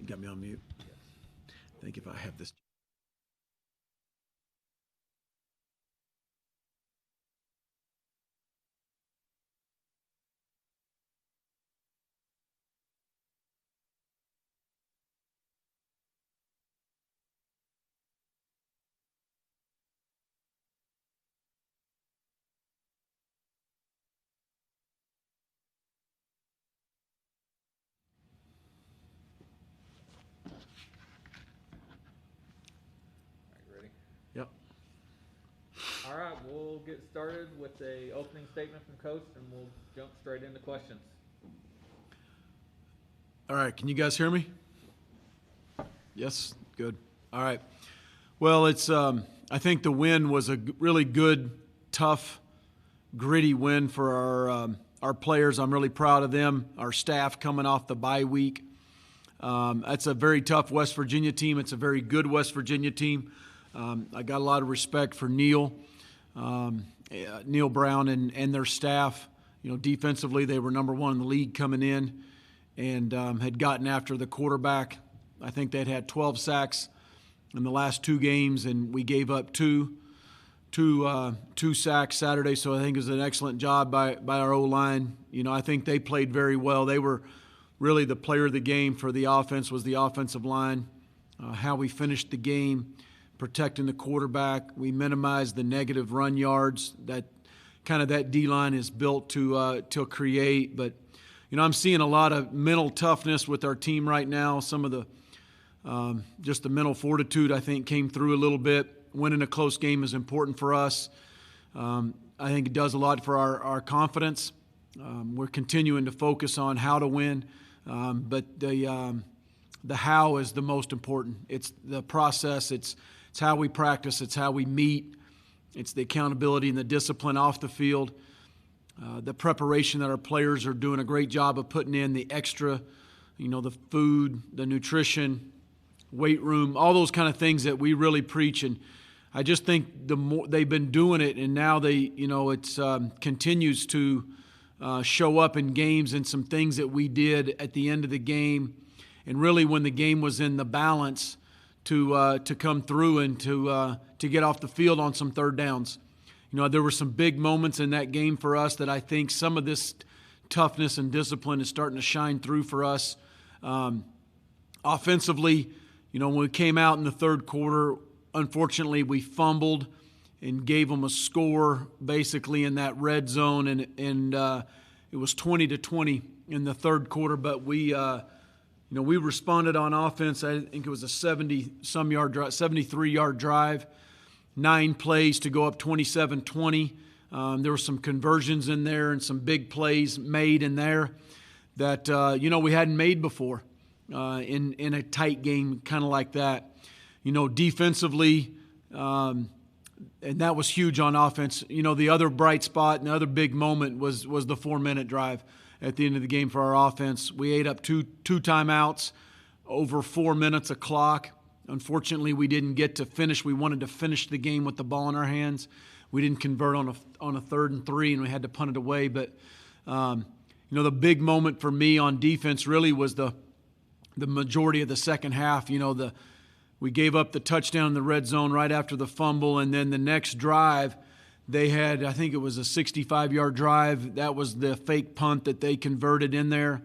You got me on mute? I think if I have this. Yep. All right, we'll get started with a opening statement from Coach, and we'll jump straight into questions. All right, can you guys hear me? Yes, good. All right. Well, it's I think the win was a really good, tough, gritty win for our players. I'm really proud of them. Our staff coming off the bye week. That's a very tough West Virginia team. It's a very good West Virginia team. I got a lot of respect for Neil Brown and their staff. You know, defensively, they were number one in the league coming in and had gotten after the quarterback. I think they'd had 12 sacks in the last two games, and we gave up two sacks Saturday. So I think it was an excellent job by our O-line. You know, I think they played very well. They were really the player of the game for the offense was the offensive line. How we finished the game, protecting the quarterback. We minimized the negative run yards that kind of that D-line is built to create. But, you know, I'm seeing a lot of mental toughness with our team right now. Some of the just the mental fortitude, I think, came through a little bit. Winning a close game is important for us. I think it does a lot for our confidence. We're continuing to focus on how to win, but the how is the most important. It's the process. It's how we practice. It's how we meet. It's the accountability and the discipline off the field. The preparation that our players are doing a great job of putting in, the extra, you know, the food, the nutrition, weight room, all those kind of things that we really preach. And I just think the more they've been doing it, and now they, you know, it's continues to show up in games and some things that we did at the end of the game, and really when the game was in the balance to come through and to get off the field on some third downs. You know, there were some big moments in that game for us that I think some of this toughness and discipline is starting to shine through for us. Offensively, you know, when we came out in the third quarter, unfortunately we fumbled and gave them a score basically in that red zone, and it was 20-20 in the third quarter. But we, you know, we responded on offense. I think it was a 73-yard drive, 9 plays to go up 27-20. There were some conversions in there and some big plays made in there that you know, we hadn't made before in a tight game kind of like that. You know, defensively. And that was huge on offense. You know, the other bright spot and the other big moment was the 4-minute drive at the end of the game for our offense. We ate up two timeouts, over 4 minutes of clock. Unfortunately, we didn't get to finish. We wanted to finish the game with the ball in our hands. We didn't convert on a 3rd and 3, and we had to punt it away. But, you know, the big moment for me on defense really was the majority of the second half. You know, we gave up the touchdown in the red zone right after the fumble, and then the next drive they had, I think it was a 65-yard drive. That was the fake punt that they converted in there,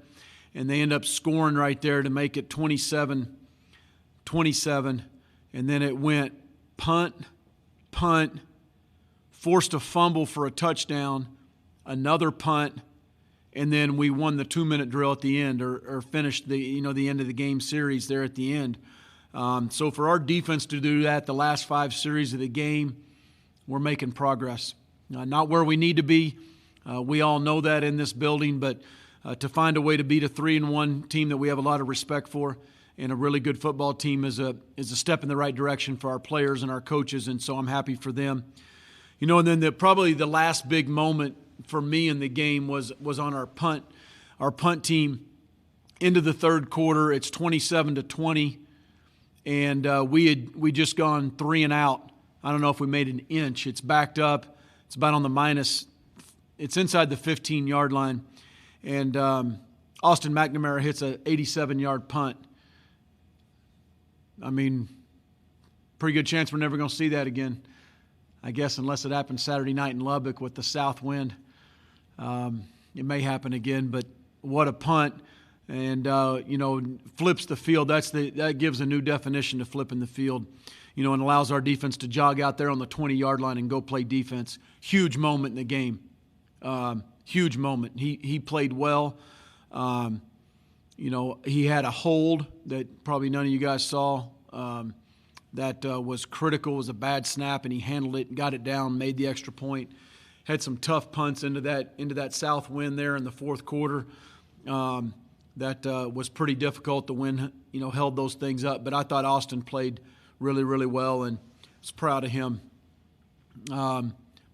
and they end up scoring right there to make it 27-27, and then it went punt, forced a fumble for a touchdown, another punt, and then we won the 2-minute drill at the end, or finished the end of the game series there at the end. So for our defense to do that the last 5 series of the game, we're making progress. Not where we need to be. We all know that in this building, but to find a way to beat a 3-1 team that we have a lot of respect for and a really good football team is a step in the right direction for our players and our coaches, and so I'm happy for them. You know, and then probably the last big moment for me in the game was on our punt team into the third quarter. It's 27-20. And we just gone 3 and out. I don't know if we made an inch. It's backed up. It's about on the minus. It's inside the 15-yard line. And Austin McNamara hits a 87-yard punt. I mean, pretty good chance we're never going to see that again, I guess, unless it happens Saturday night in Lubbock with the south wind. It may happen again, but what a punt. And, flips the field. That gives a new definition to flipping the field, and allows our defense to jog out there on the 20-yard line and go play defense. Huge moment in the game. Huge moment. He played well. He had a hold that probably none of you guys saw that was critical. It was a bad snap, and he handled it and got it down, made the extra point. Had some tough punts into that south wind there in the fourth quarter. That was pretty difficult. The wind, held those things up. But I thought Austin played really, really well, and I was proud of him. Let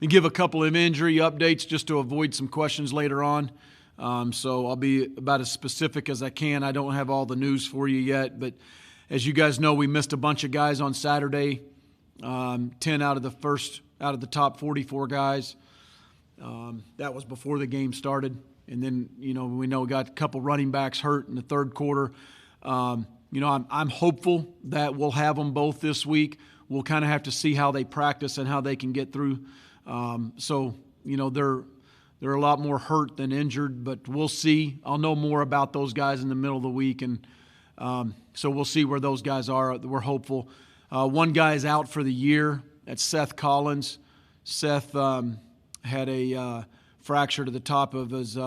me give a couple of injury updates just to avoid some questions later on. So I'll be about as specific as I can. I don't have all the news for you yet, but as you guys know, we missed a bunch of guys on Saturday. 10 out of the top 44 guys. That was before the game started. And then, we know we got a couple running backs hurt in the third quarter. I'm hopeful that we'll have them both this week. We'll kind of have to see how they practice and how they can get through. They're a lot more hurt than injured, but we'll see. I'll know more about those guys in the middle of the week, and so we'll see where those guys are. We're hopeful. One guy is out for the year. That's Seth Collins. Seth had a fracture to the top of his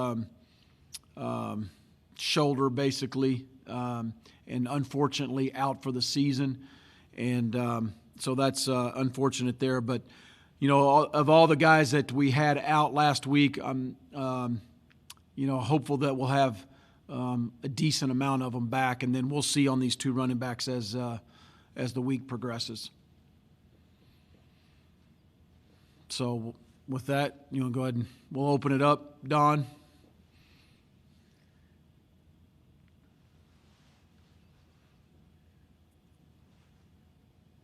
shoulder, basically, and unfortunately out for the season. And so that's unfortunate there. But, of all the guys that we had out last week, I'm, hopeful that we'll have a decent amount of them back, and then we'll see on these two running backs as the week progresses. So with that, go ahead and we'll open it up. Don?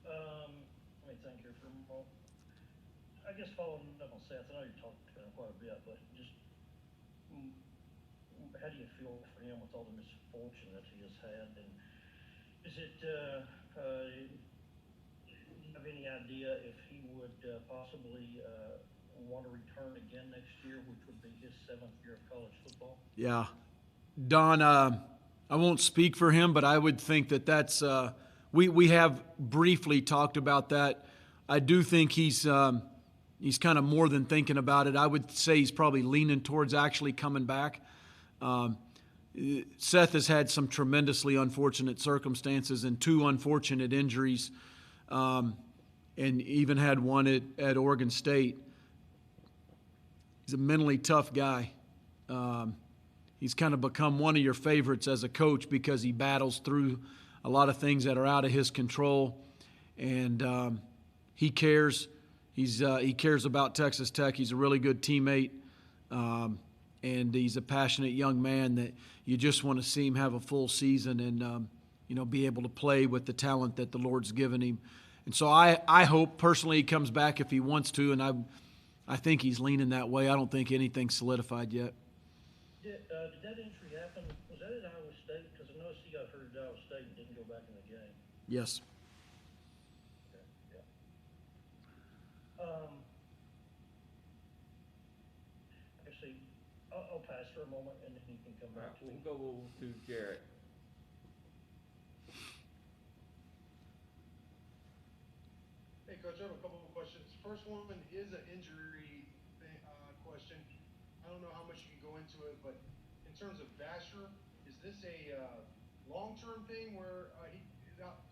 Let me think here for a moment. I guess following up on Seth, I know you talked quite a bit, but just how do you feel for him with all the misfortune that he has had? And is it, do you have any idea if he would possibly want to return again next year, which would be his 7th year of college football? Yeah. Don, I won't speak for him, but I would think that's we have briefly talked about that. I do think he's kind of more than thinking about it. I would say he's probably leaning towards actually coming back. Seth has had some tremendously unfortunate circumstances and 2 unfortunate injuries, and even had one at Oregon State. He's a mentally tough guy. He's kind of become one of your favorites as a coach because he battles through a lot of things that are out of his control, and he cares. He cares about Texas Tech. He's a really good teammate, and he's a passionate young man that you just want to see him have a full season and be able to play with the talent that the Lord's given him. And so I hope personally he comes back if he wants to, and I think he's leaning that way. I don't think anything's solidified yet. Did that injury happen? Was that at Iowa State? Because I noticed he got hurt at Iowa State and didn't go back in the game. Yes. Okay, yeah. Actually, I'll pass for a moment and then you can come back to me. We'll go to Jarrett. Hey, Coach, I have a couple of questions. First one is an injury question. I don't know how much you can go into it, but in terms of Basher, is this a long-term thing where he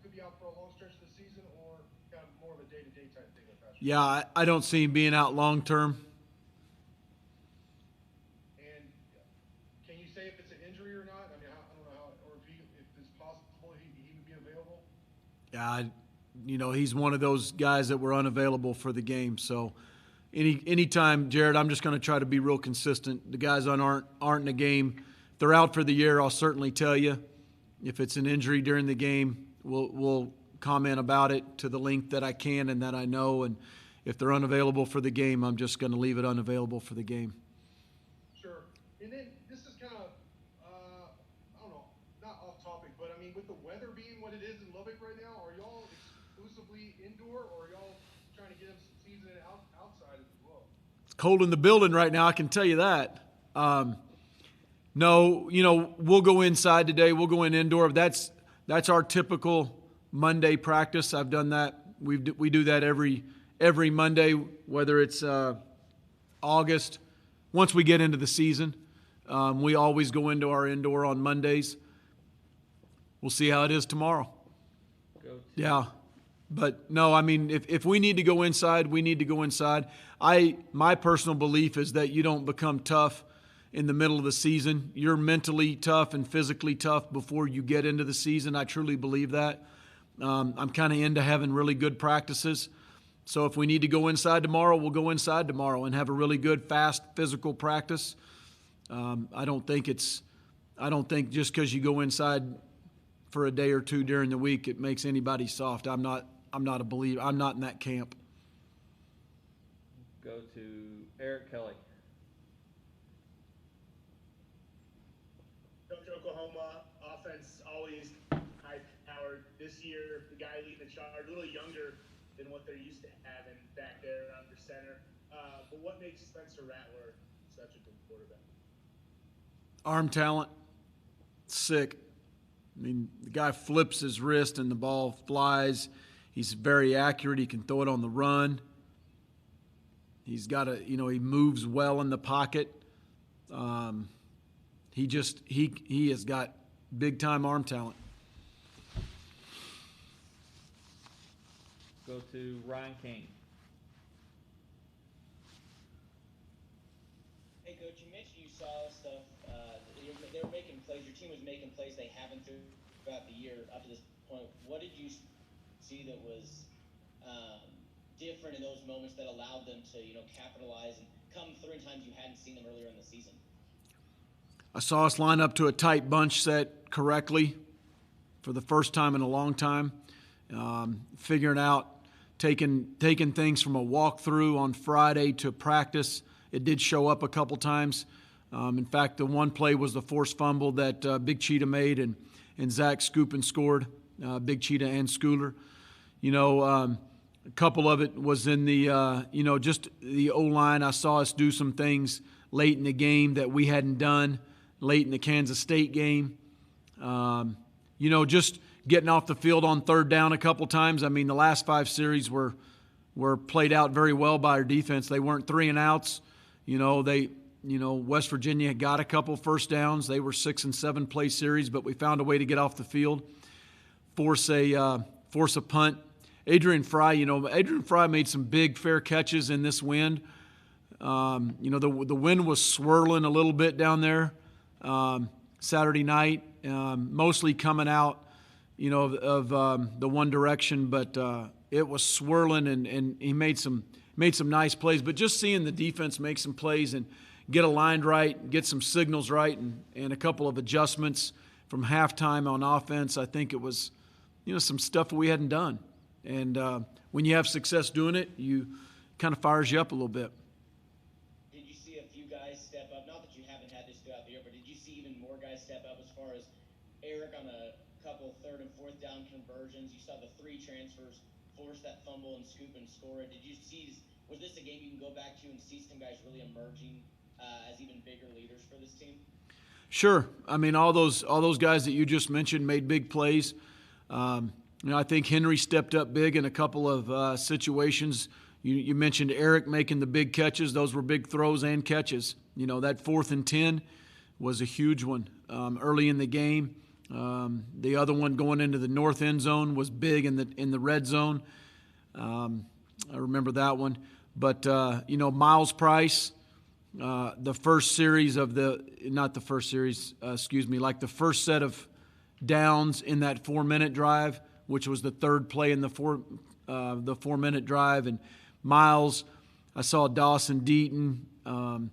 could be out for a long stretch of the season, or kind of more of a day-to-day type thing with Basher? Yeah, I don't see him being out long-term. And can you say if it's an injury or not? I mean, I don't know how, or if it's possible he would be available? Yeah, he's one of those guys that were unavailable for the game. So anytime, Jared, I'm just going to try to be real consistent. The guys aren't in the game. If they're out for the year, I'll certainly tell you. If it's an injury during the game, we'll comment about it to the length that I can and that I know. And if they're unavailable for the game, I'm just going to leave it unavailable for the game. Sure. And then this is kind of, I don't know, not off topic, but I mean, with the weather being what it is in Lubbock right now? Are y'all exclusively indoor, or are y'all trying to get them some season outside as well? It's cold in the building right now, I can tell you that. No, we'll go inside today. We'll go in indoor. That's our typical Monday practice. I've done that. We do that every Monday, whether it's August. Once we get into the season, we always go into our indoor on Mondays. We'll see how it is tomorrow. Yeah. But no, I mean, if we need to go inside, we need to go inside. My personal belief is that you don't become tough in the middle of the season. You're mentally tough and physically tough before you get into the season. I truly believe that. I'm kind of into having really good practices. So if we need to go inside tomorrow, we'll go inside tomorrow and have a really good, fast, physical practice. I don't think just because you go inside for a day or two during the week, it makes anybody soft. I'm not a believer. I'm not in that camp. Go to Eric Kelly. Coach, Oklahoma offense always high-powered. This year, the guy leading the charge, a little younger than what they're used to having back there under center. But what makes Spencer Rattler such a good quarterback? Arm talent, sick. I mean, the guy flips his wrist and the ball flies. He's very accurate. He can throw it on the run. He's got he moves well in the pocket. He has got big-time arm talent. Go to Ryan Kane. Hey, Coach, you mentioned you saw stuff. They were making plays. Your team was making plays they haven't throughout the year up to this point. What did you see that was different in those moments that allowed them to, capitalize and come through in times you hadn't seen them earlier in the season? I saw us line up to a tight bunch set correctly for the first time in a long time. Figuring out, taking things from a walkthrough on Friday to practice. It did show up a couple times. In fact, the one play was the forced fumble that Big Cheetah made, and Zach scooped and scored, Big Cheetah and Schooler. A couple of it was in the, just the O-line. I saw us do some things late in the game that we hadn't done late in the Kansas State game. Just getting off the field on third down a couple times. I mean, the last 5 series were played out very well by our defense. They weren't 3 and outs. West Virginia got a couple first downs. They were 6 and 7 play series, but we found a way to get off the field, force a punt. Adrian Fry made some big fair catches in this wind. The wind was swirling a little bit down there Saturday night, mostly coming out, of the one direction, but it was swirling, and he made some nice plays. But just seeing the defense make some plays and get aligned right, get some signals right, and a couple of adjustments from halftime on offense, I think it was, some stuff we hadn't done. And when you have success doing it, you kind of fires you up a little bit. Did you see a few guys step up? Not that you haven't had this throughout the year, but did you see even more guys step up as far as Eric on a couple third and fourth down conversions? You saw the 3 transfers force that fumble and scoop and score it. Was this a game you can go back to and see some guys really emerging as even bigger leaders for this team? Sure. I mean, all those guys that you just mentioned made big plays. I think Henry stepped up big in a couple of situations. You mentioned Eric making the big catches. Those were big throws and catches. That 4th and 10 was a huge one early in the game. The other one going into the north end zone was big in the red zone. I remember that one. But, Miles Price, the first series of like the first set of downs in that 4-minute drive, which was the third play in the 4-minute drive. And Miles, I saw Dawson Deaton,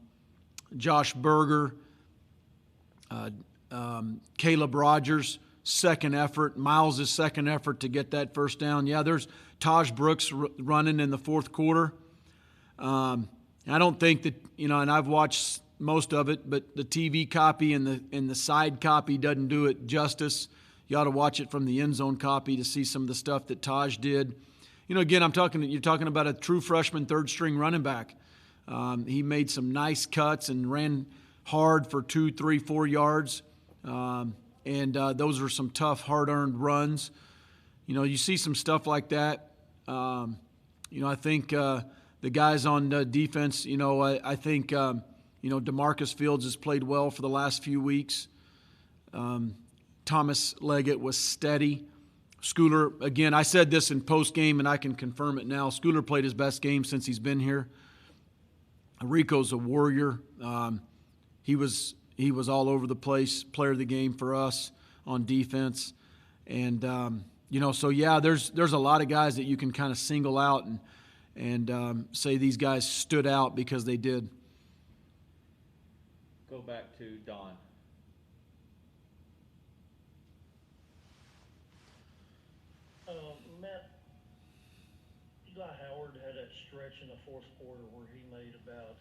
Josh Berger, Caleb Rogers, second effort. Miles' second effort to get that first down. Yeah, there's Taj Brooks running in the fourth quarter. I don't think that, and I've watched most of it, but the TV copy and the side copy doesn't do it justice. You ought to watch it from the end zone copy to see some of the stuff that Taj did. You know, again, you're talking about a true freshman third-string running back. He made some nice cuts and ran hard for 2, 3, 4 yards. And those were some tough, hard-earned runs. You know, you see some stuff like that. You know, I think the guys on defense, you know, I think, you know, DeMarcus Fields has played well for the last few weeks. Thomas Leggett was steady. Schooler, again, I said this in post-game, and I can confirm it now. Schooler played his best game since he's been here. Rico's a warrior. He was all over the place, player of the game for us on defense. And, you know, so, yeah, there's a lot of guys that you can kind of single out and say these guys stood out because they did. Go back to Don. Matt, Eli Howard had that stretch in the fourth quarter where he made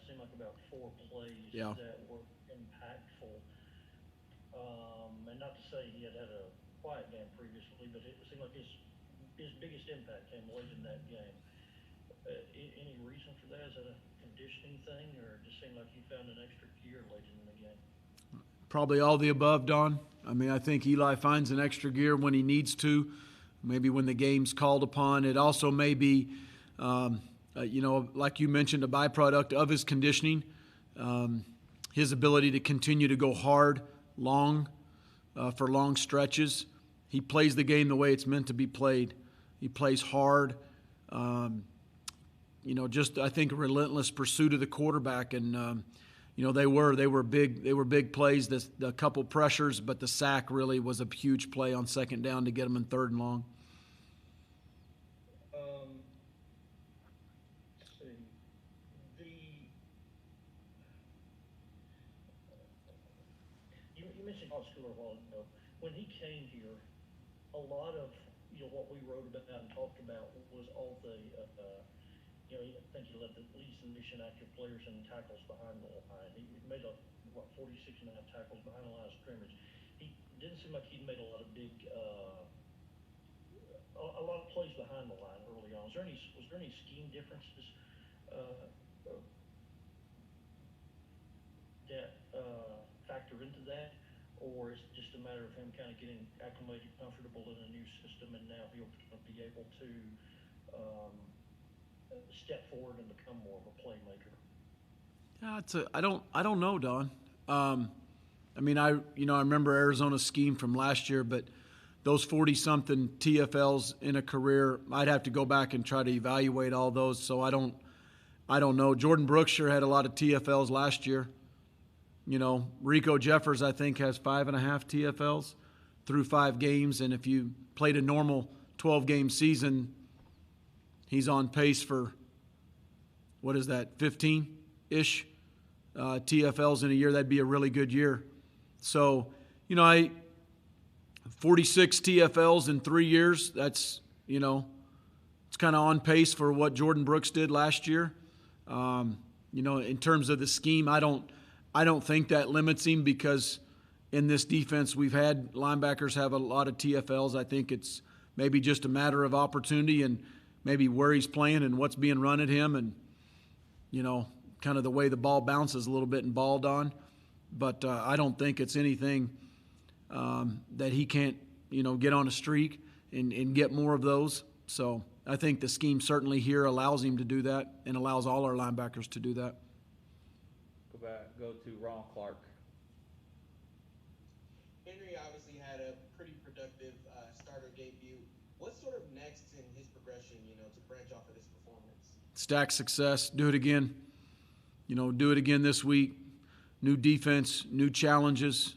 seemed like about 4 plays that were impactful. And not to say he had a quiet game previously, but it seemed like his biggest impact came late in that game. Any reason for that? Is that a conditioning thing, or it just seemed like he found an extra gear late in the game? Probably all the above, Don. I mean, I think Eli finds an extra gear when he needs to, maybe when the game's called upon. It also may be, you know, like you mentioned, a byproduct of his conditioning, his ability to continue to go hard, long, for long stretches. He plays the game the way it's meant to be played. He plays hard. You know, just I think a relentless pursuit of the quarterback, and you know they were big plays. The couple pressures, but the sack really was a huge play on second down to get them in 3rd and long. You mentioned Hall Schooler a while ago. When he came here, a lot of what we wrote about and talked about was all the I think he led the least in mission active players and tackles behind the line. He made 46.5 tackles behind the line of scrimmage. He didn't seem like he'd made a lot of plays behind the line early on. Was there any scheme differences that factor into that, or is it just a matter of him kind of getting acclimated, comfortable in a new system, and now he'll be able to step forward and become more of a playmaker? I don't know, Don. I mean, I remember Arizona's scheme from last year, but those 40-something TFLs in a career, I'd have to go back and try to evaluate all those. So I don't know. Jordan Brooks sure had a lot of TFLs last year. You know, Rico Jeffers, I think, has 5.5 TFLs through 5 games, and if you played a normal 12-game season, he's on pace for, 15-ish TFLs in a year. That'd be a really good year. So, 46 TFLs in 3 years, that's, it's kind of on pace for what Jordan Brooks did last year. In terms of the scheme, I don't think that limits him, because in this defense we've had linebackers have a lot of TFLs. I think it's maybe just a matter of opportunity and maybe where he's playing and what's being run at him, and kind of the way the ball bounces a little bit and balled on. But I don't think it's anything that he can't get on a streak and get more of those. So I think the scheme certainly here allows him to do that and allows all our linebackers to do that. Go to Ron Clark. Henry obviously had a pretty productive starter debut. What's sort of next in his progression, to branch off of this performance? Stack success, do it again. Do it again this week. New defense, new challenges.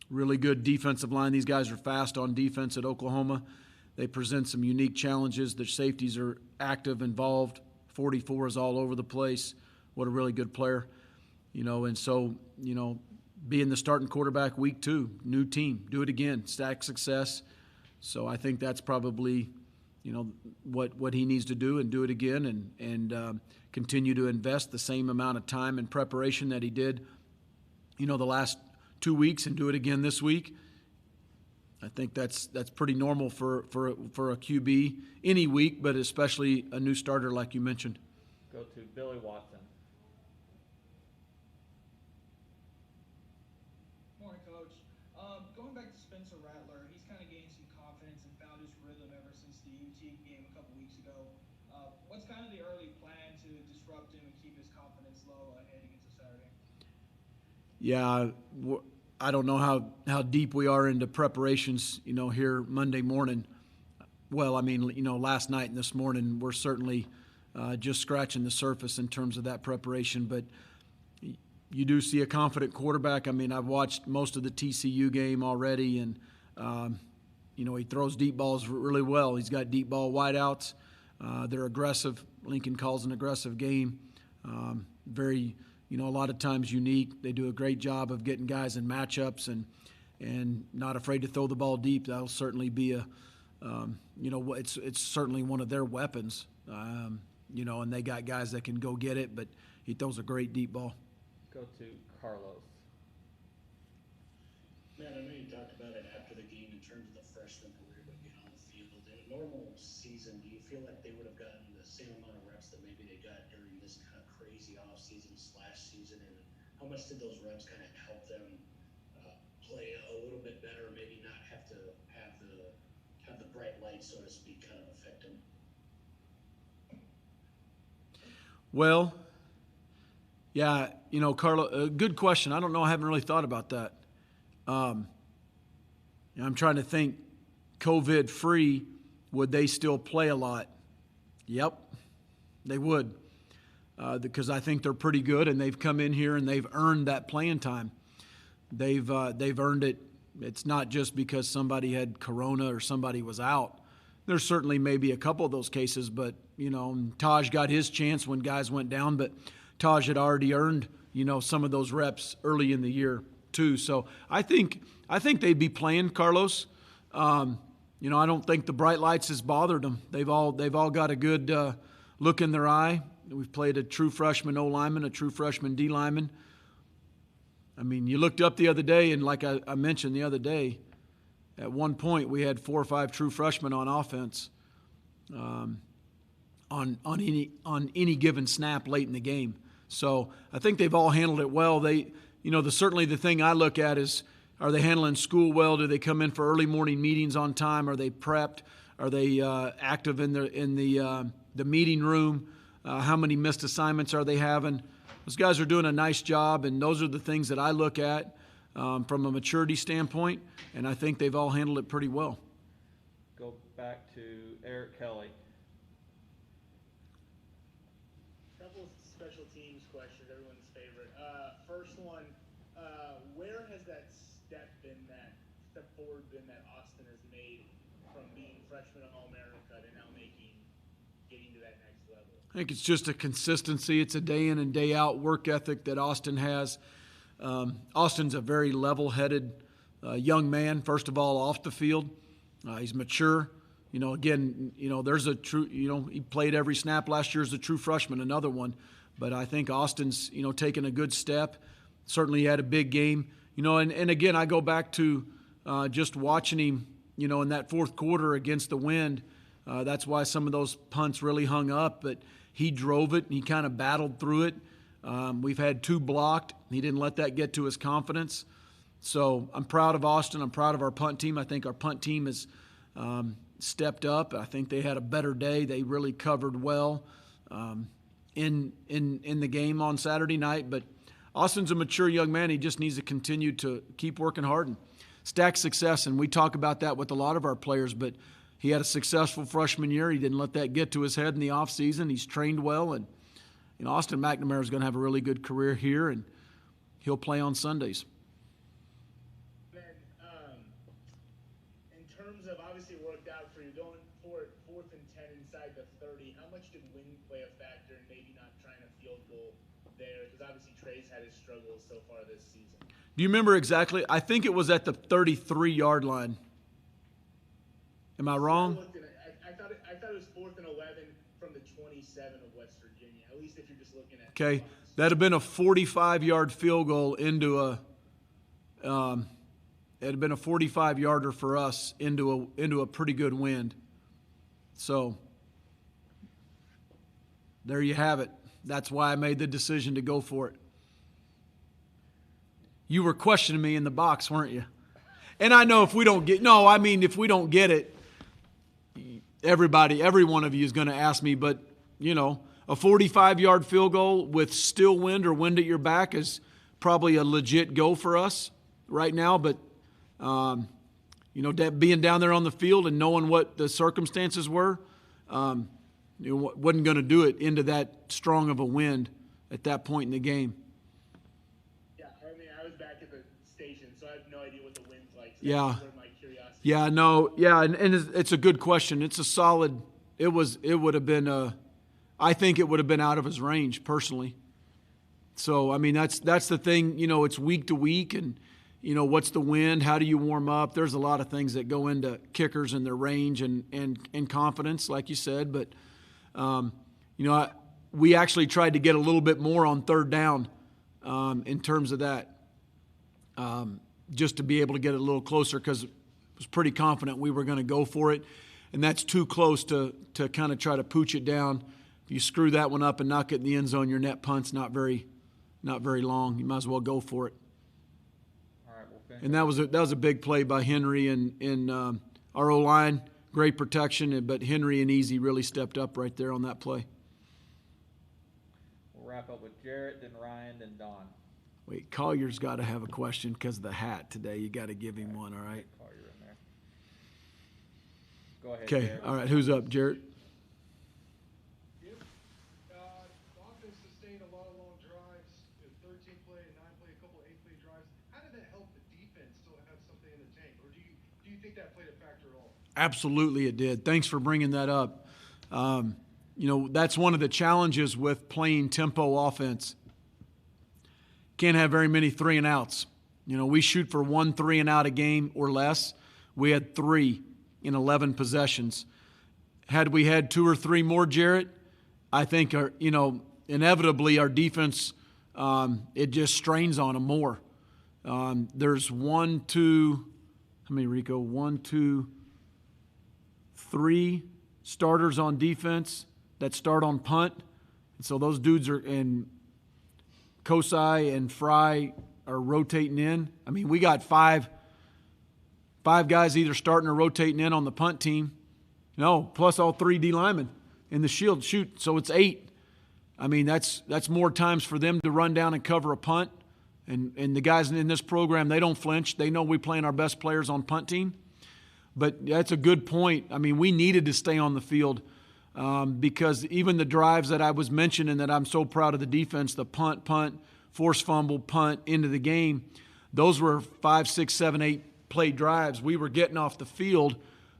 Really good defensive line. These guys are fast on defense at Oklahoma. They present some unique challenges. Their safeties are active, involved. 44 is all over the place. What a really good player. And so, being the starting quarterback week 2, new team, do it again, stack success. So I think that's probably, what he needs to do, and do it again, and continue to invest the same amount of time and preparation that he did, the last 2 weeks, and do it again this week. I think that's pretty normal for a QB any week, but especially a new starter like you mentioned. Go to Billy Watson. Morning, Coach. Going back to Spencer Rattler, he's kind of gained some confidence and found his rhythm ever since the UT game a couple weeks ago. What's kind of the early plan to disrupt him and keep his confidence low heading into Saturday? Yeah, I don't know how deep we are into preparations, here Monday morning. Well, I mean, last night and this morning, we're certainly just scratching the surface in terms of that preparation. But you do see a confident quarterback. I mean, I've watched most of the TCU game already, and, he throws deep balls really well. He's got deep ball wideouts. They're aggressive. Lincoln calls an aggressive game. Very, a lot of times unique. They do a great job of getting guys in matchups and not afraid to throw the ball deep. That'll certainly be it's certainly one of their weapons. And they got guys that can go get it, but he throws a great deep ball. Go to Carlos. Man, I know you talked about it after the game in terms of the freshmen who were able to get on the field. In a normal season, do you feel like they would have gotten the same amount of reps that maybe they got during this kind of crazy off-season/season? And how much did those reps kind of help them play a little bit better, maybe not have to have the bright light, so to speak, kind of affect them? Well, yeah, Carlo, good question. I don't know. I haven't really thought about that. I'm trying to think, COVID-free, would they still play a lot? Yep, they would, because I think they're pretty good, and they've come in here and they've earned that playing time. They've earned it. It's not just because somebody had corona or somebody was out. There's certainly maybe a couple of those cases, but, Taj got his chance when guys went down, but Taj had already earned, some of those reps early in the year too. So I think they'd be playing, Carlos. I don't think the bright lights has bothered them. They've all got a good look in their eye. We've played a true freshman O lineman, a true freshman D lineman. I mean, you looked up the other day, and like I mentioned the other day, at one point we had 4 or 5 true freshmen on offense on any given snap late in the game. So I think they've all handled it well. They, certainly the thing I look at is, are they handling school well? Do they come in for early morning meetings on time? Are they prepped? Are they active in the meeting room? How many missed assignments are they having? Those guys are doing a nice job, and those are the things that I look at from a maturity standpoint, and I think they've all handled it pretty well. Go back to Eric Kelly. Couple of special teams questions, everyone's favorite. First one, where has that step forward been that Austin has made from being freshman All-America to now getting to that next level? I think it's just a consistency. It's a day in and day out work ethic that Austin has. Austin's a very level-headed young man, first of all, off the field. He's mature. There's a true, he played every snap last year as a true freshman, another one. But I think Austin's, taken a good step. Certainly had a big game. And again, I go back to just watching him, in that fourth quarter against the Wind. That's why some of those punts really hung up. But he drove it, and he kind of battled through it. We've had 2 blocked. He didn't let that get to his confidence. So I'm proud of Austin. I'm proud of our punt team. I think our punt team has stepped up. I think they had a better day. They really covered well in the game on Saturday night. But Austin's a mature young man. He just needs to continue to keep working hard and stack success. And we talk about that with a lot of our players. But he had a successful freshman year. He didn't let that get to his head in the offseason. He's trained well. And Austin McNamara is going to have a really good career here, and he'll play on Sundays. Then, in terms of, obviously it worked out for you, going for 4th and 10 inside the 30, how much did wind play a factor in maybe not trying a field goal there? Because obviously Trey's had his struggles so far this season. Do you remember exactly? I think it was at the 33-yard line. Am I wrong? I thought it was 4th and 11 from the 27 of West Virginia, at least if you're just looking at Okay, that'd have been a 45-yard field goal into it had been a 45-yarder for us into a pretty good wind. So there you have it. That's why I made the decision to go for it. You were questioning me in the box, weren't you? And I know if we don't get it, every one of you is going to ask me, but, a 45-yard field goal with still wind or wind at your back is probably a legit go for us right now. But, being down there on the field and knowing what the circumstances were, wasn't going to do it into that strong of a wind at that point in the game. Yeah, I was back at the station, so I have no idea what the wind's like. So Yeah. that's where my curiosity. Yeah, no, yeah, and it's a good question. It's a solid. It would have been. I think it would have been out of his range personally. So I mean, that's the thing. It's week to week, and what's the wind? How do you warm up? There's a lot of things that go into kickers and their range and confidence, like you said. But we actually tried to get a little bit more on third down in terms of that, just to be able to get it a little closer because I was pretty confident we were going to go for it. And that's too close to kind of try to pooch it down. If you screw that one up and knock it in the end zone, your net punt's not very long. You might as well go for it. All right, we'll finish. And that was a big play by Henry and our O-line. Great protection, but Henry and Easy really stepped up right there on that play. We'll wrap up with Jarrett, then Ryan, then Don. Wait, Collier's got to have a question because of the hat today. You got to give him one, all right? Collier in there. Go ahead. Okay, Jarrett. all right. Who's up, Jarrett? The offense sustained a lot of long drives, 13-play, 9-play, a couple of 8-play drives. How did that help the defense still have something in the tank, or do you think that played a factor at all? Absolutely it did. Thanks for bringing that up. That's one of the challenges with playing tempo offense. Can't have very many 3-and-outs. We shoot for 1 3-and-out a game or less. We had 3 in 11 possessions. Had we had 2 or 3 more, Jarrett, I think inevitably our defense, it just strains on them more. There's 1, 2, how many, Rico? 1, 2, 3 starters on defense that start on punt. And so those dudes are in Kosai and Fry are rotating in. I mean, we got five guys either starting or rotating in on the punt team. Plus all 3 D linemen in the shield shoot. So it's 8. I mean, that's more times for them to run down and cover a punt. And the guys in this program, they don't flinch. They know we're playing our best players on punt team. But that's a good point. I mean, we needed to stay on the field because even the drives that I was mentioning that I'm so proud of the defense, the punt, force fumble, punt into the game, those were 5, 6, 7, 8 play drives. We were getting off the field,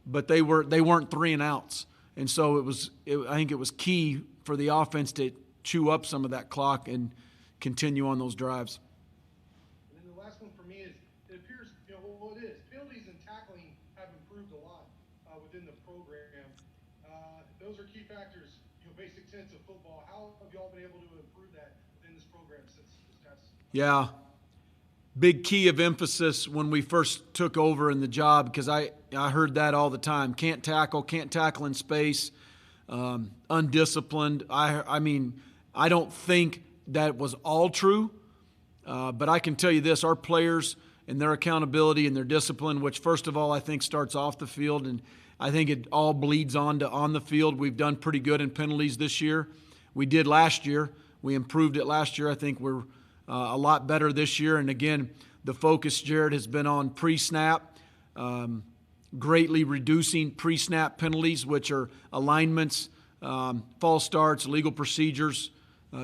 but they weren't 3-and-outs. And so I think it was key for the offense to chew up some of that clock and continue on those drives. And then the last one for me is, it appears, it is. Penalties and tackling have improved a lot within the program. Those are key factors, basic tenets of football. How have you all been able to improve that within this program since this past? Yeah. Big key of emphasis when we first took over in the job, because I heard that all the time. Can't tackle in space, undisciplined. I mean, I don't think that was all true, but I can tell you this, our players and their accountability and their discipline, which first of all I think starts off the field, and I think it all bleeds on the field. We've done pretty good in penalties this year. We did last year. We improved it last year. I think we're a lot better this year. And again, the focus, Jared, has been on pre-snap, greatly reducing pre-snap penalties, which are alignments, false starts, illegal procedures,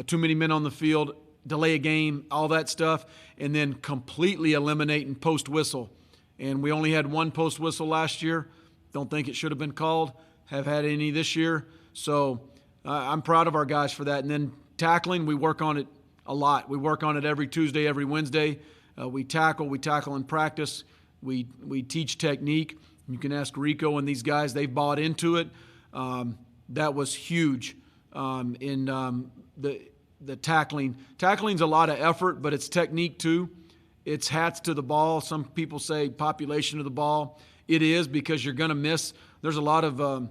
too many men on the field, delay a game, all that stuff, and then completely eliminating post-whistle. And we only had 1 post-whistle last year. Don't think it should have been called. Have had any this year. So I'm proud of our guys for that. And then tackling, we work on it a lot. We work on it every Tuesday, every Wednesday. We tackle in practice. We teach technique. You can ask Rico and these guys. They've bought into it. That was huge in the tackling. Tackling's a lot of effort, but it's technique too. it's hats to the ball. Some people say population of the ball. It is, because you're going to miss. There's a lot of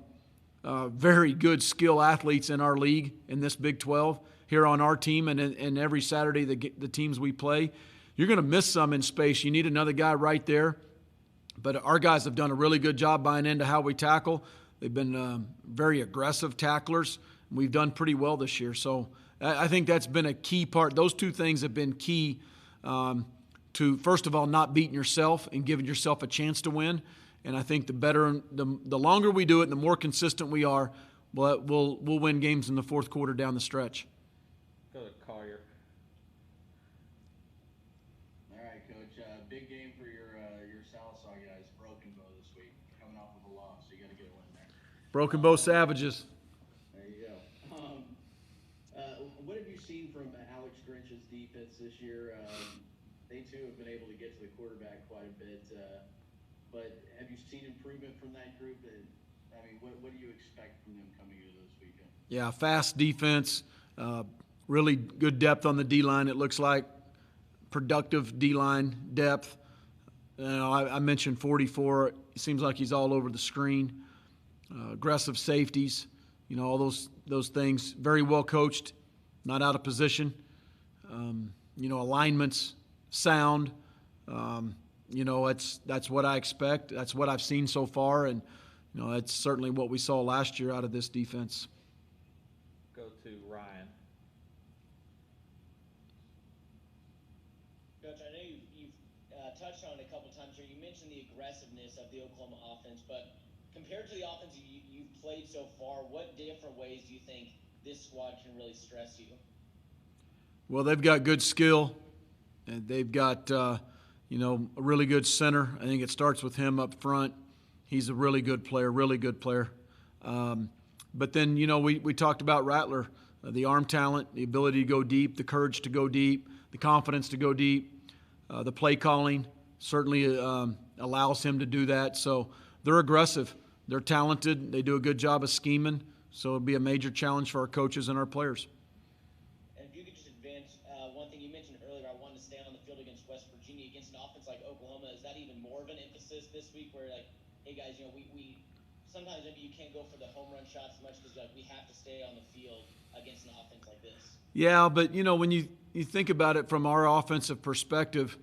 very good skill athletes in our league, in this Big 12, here on our team, and every Saturday the teams we play. You're going to miss some in space. You need another guy right there. But our guys have done a really good job buying into how we tackle. They've been very aggressive tacklers. We've done pretty well this year. So I think that's been a key part. Those two things have been key to, first of all, not beating yourself and giving yourself a chance to win. And I think the longer we do it and the more consistent we are, we'll win games in the fourth quarter down the stretch. Go to Collier. All right, Coach. Big game for your Sallisaw guys. Broken Bow this week, coming off of a loss. So you got to get a win there. Broken Bow Savages. There you go. What have you seen from Alex Grinch's defense this year? They too have been able to get to the quarterback quite a bit. But have you seen improvement from that group? I mean, what do you expect from them coming into this weekend? Yeah, fast defense, really good depth on the D-line, it looks like. Productive D-line depth. I mentioned 44. It seems like he's all over the screen. Aggressive safeties, all those things. Very well coached, not out of position. Alignments, sound. That's what I expect. That's what I've seen so far, and that's certainly what we saw last year out of this defense. Go to Ryan. Coach, I know you've touched on it a couple times here. You mentioned the aggressiveness of the Oklahoma offense, but compared to the offense you've played so far, what different ways do you think this squad can really stress you? Well, they've got good skill, and they've got a really good center. I think it starts with him up front. He's a really good player. But then, we talked about Rattler, the arm talent, the ability to go deep, the courage to go deep, the confidence to go deep. The play calling certainly allows him to do that. So they're aggressive. They're talented. They do a good job of scheming. So it'll be a major challenge for our coaches and our players. And if you could just advance, one thing you mentioned earlier, I wanted to stay on the field against West Virginia, against an offense like Oklahoma. Is that even more of an emphasis this week where, hey guys, we sometimes maybe you can't go for the home run shots as much because we have to stay on the field against an offense like this? Yeah, but, when you think about it from our offensive perspective,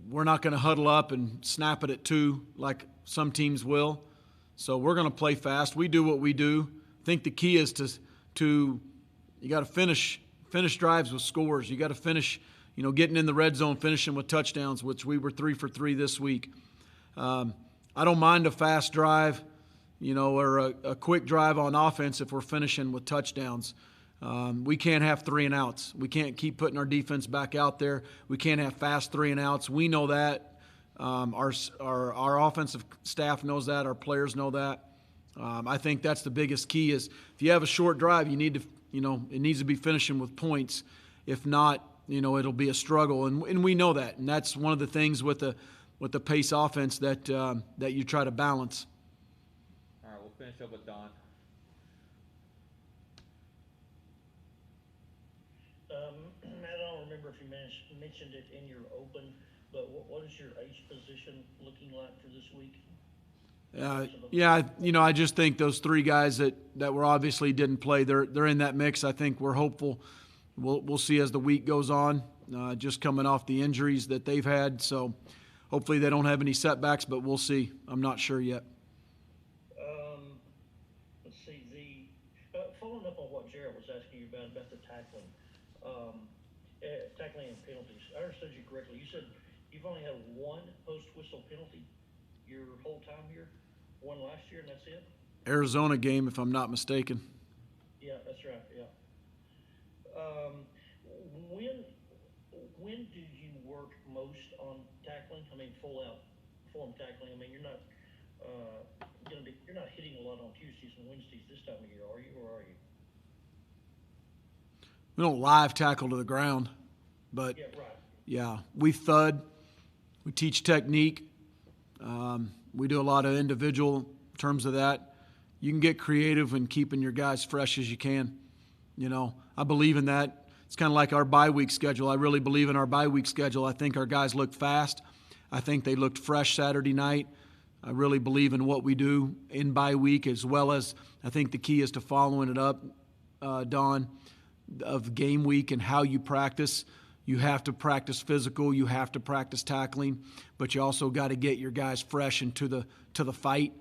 we're not going to huddle up and snap it at 2 like some teams will. So we're going to play fast. We do what we do. I think the key is to you got to finish drives with scores. You got to finish, getting in the red zone, finishing with touchdowns, which we were 3 for 3 this week. I don't mind a fast drive, or a quick drive on offense if we're finishing with touchdowns. We can't have 3 and outs. We can't keep putting our defense back out there. We can't have fast 3 and outs. We know that. Our offensive staff knows that. Our players know that. I think that's the biggest key is if you have a short drive, you need to, it needs to be finishing with points. If not, it'll be a struggle. And we know that. And that's one of the things with the pace offense that you try to balance. All right, we'll finish up with Don. I don't remember if you mentioned it in your open, but what is your ace position looking like for this week? I just think those 3 guys that were obviously didn't play, they're in that mix. I think we're hopeful. We'll see as the week goes on, just coming off the injuries that they've had. So hopefully they don't have any setbacks, but we'll see. I'm not sure yet. Let's see. Following up on what Jared was asking you about the tackling, tackling and penalties. I understood you correctly. You said you've only had 1 post-whistle penalty your whole time here? 1 last year, and that's it? Arizona game, if I'm not mistaken. Yeah, that's right, yeah. When do you work most on tackling? I mean, full-on tackling. I mean, you're not you're not hitting a lot on Tuesdays and Wednesdays this time of year, are you, or are you? We don't live tackle to the ground, but yeah, we thud. We teach technique. We do a lot of individual in terms of that. You can get creative in keeping your guys fresh as you can. I believe in that. it's kind of like our bye week schedule. I really believe in our bye week schedule. I think our guys looked fast. I think they looked fresh Saturday night. I really believe in what we do in bye week, as well as I think the key is to following it up, Don, of game week and how you practice. You have to practice physical. You have to practice tackling, but you also got to get your guys fresh into the fight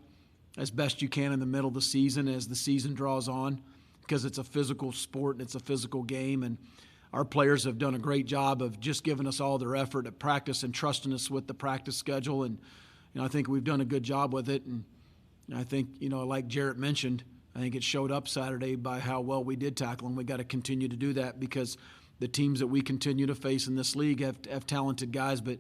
as best you can in the middle of the season as the season draws on, because it's a physical sport and it's a physical game. And our players have done a great job of just giving us all their effort at practice and trusting us with the practice schedule. And I think we've done a good job with it. And I think, like Jarrett mentioned, I think it showed up Saturday by how well we did tackle, and we got to continue to do that because the teams that we continue to face in this league have talented guys, but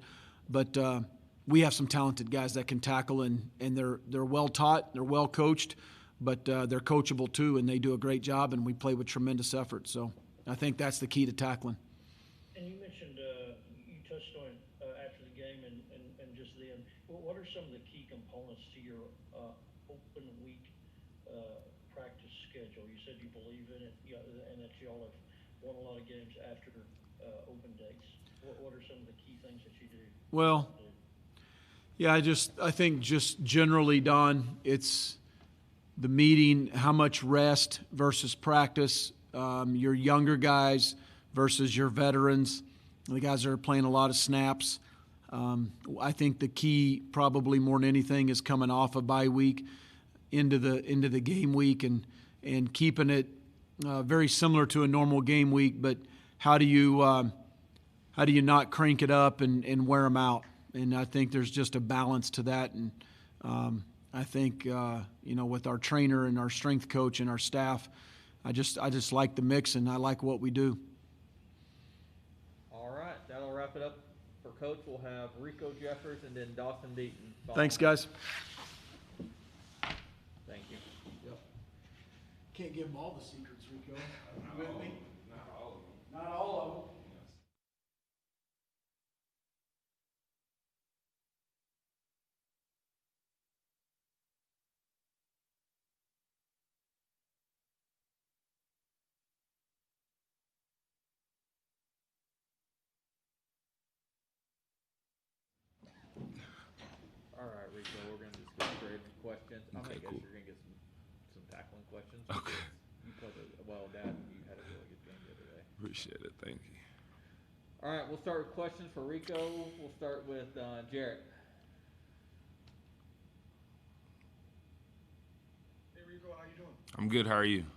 we have some talented guys that can tackle, and they're well taught, they're well coached, but they're coachable too, and they do a great job, and we play with tremendous effort. So I think that's the key to tackling. And you mentioned, you touched on after the game and just then, what are some of the key components to your open week practice schedule? You said you believe in it, and that you all have won a lot of games after open dates. What are some of the key things that you do? Well, yeah, I think just generally, Don, it's the meeting, how much rest versus practice, your younger guys versus your veterans, the guys that are playing a lot of snaps. I think the key, probably more than anything, is coming off a bye week into the game week and keeping it very similar to a normal game week. But how do you not crank it up and wear them out? And I think there's just a balance to that. And I think with our trainer and our strength coach and our staff, I just like the mix, and I like what we do. All right, that'll wrap it up for Coach. We'll have Rico Jeffers and then Dawson Deaton. Thanks, guys. Thank you. Yep. Can't give them all the secrets, Rico. You with me? Not all of them. Not all of them. All right, Rico, we're going to just get straight into questions. I'm Okay, going to guess cool. you're going to get some tackling questions. Okay. You covered well, Dad. You had a really good game the other day. Appreciate it. Thank you. All right, we'll start with questions for Rico. We'll start with Jarrett. Hey Rico, how you doing? I'm good. How are you?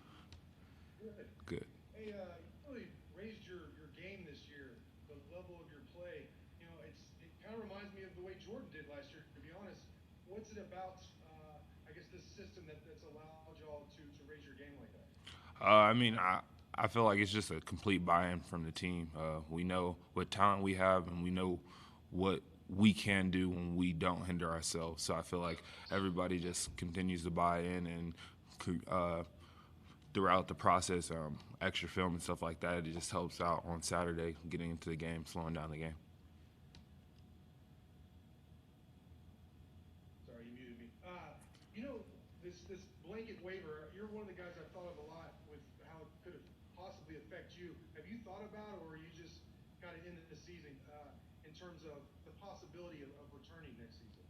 Good. Good. Hey, you really raised your game this year, the level of your play. It kind of reminds me of the way Jordan did last year, to be honest. What's it about, I guess, this system that's allowed y'all to raise your game like that? I feel like it's just a complete buy-in from the team. We know what talent we have, and we know what we can do when we don't hinder ourselves. So I feel like everybody just continues to buy in, and throughout the process, extra film and stuff like that, it just helps out on Saturday, getting into the game, slowing down the game. Sorry, you muted me. This blanket waiver, you're one of the guys I've thought of a lot with how it could possibly affect you. Have you thought about it, or are you just kind of into the season in terms of the possibility of returning next season?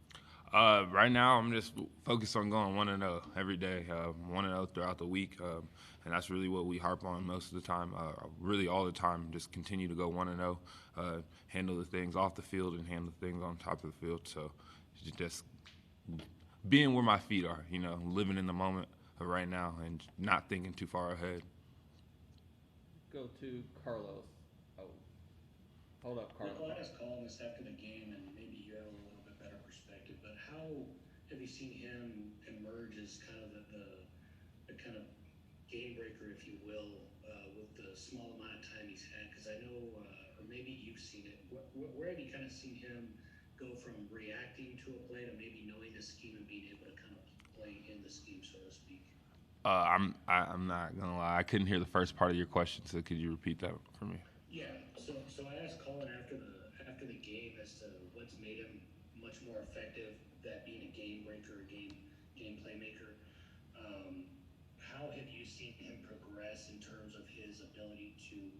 Right now, I'm just focused on going 1-0 every day, 1-0 throughout the week, and that's really what we harp on most of the time, really all the time, just continue to go 1-0, handle the things off the field and handle the things on top of the field. So just being where my feet are, living in the moment of right now and not thinking too far ahead. Go to Carlos. Oh, hold up, Carlos. I'll ask Colin this after the game, and maybe you have a little bit better perspective, but how have you seen him emerge as kind of the kind of game breaker, if you will, with the small amount of time he's had? Because I know, or maybe you've seen it, where have you kind of seen him go from reacting to a play to maybe knowing the scheme and being able to kind of play in the scheme, so to speak? I'm not gonna lie, I couldn't hear the first part of your question, so could you repeat that for me? Yeah. So I asked Colin after the game as to what's made him much more effective, that being a game breaker, a game playmaker. How have you seen him progress in terms of his ability to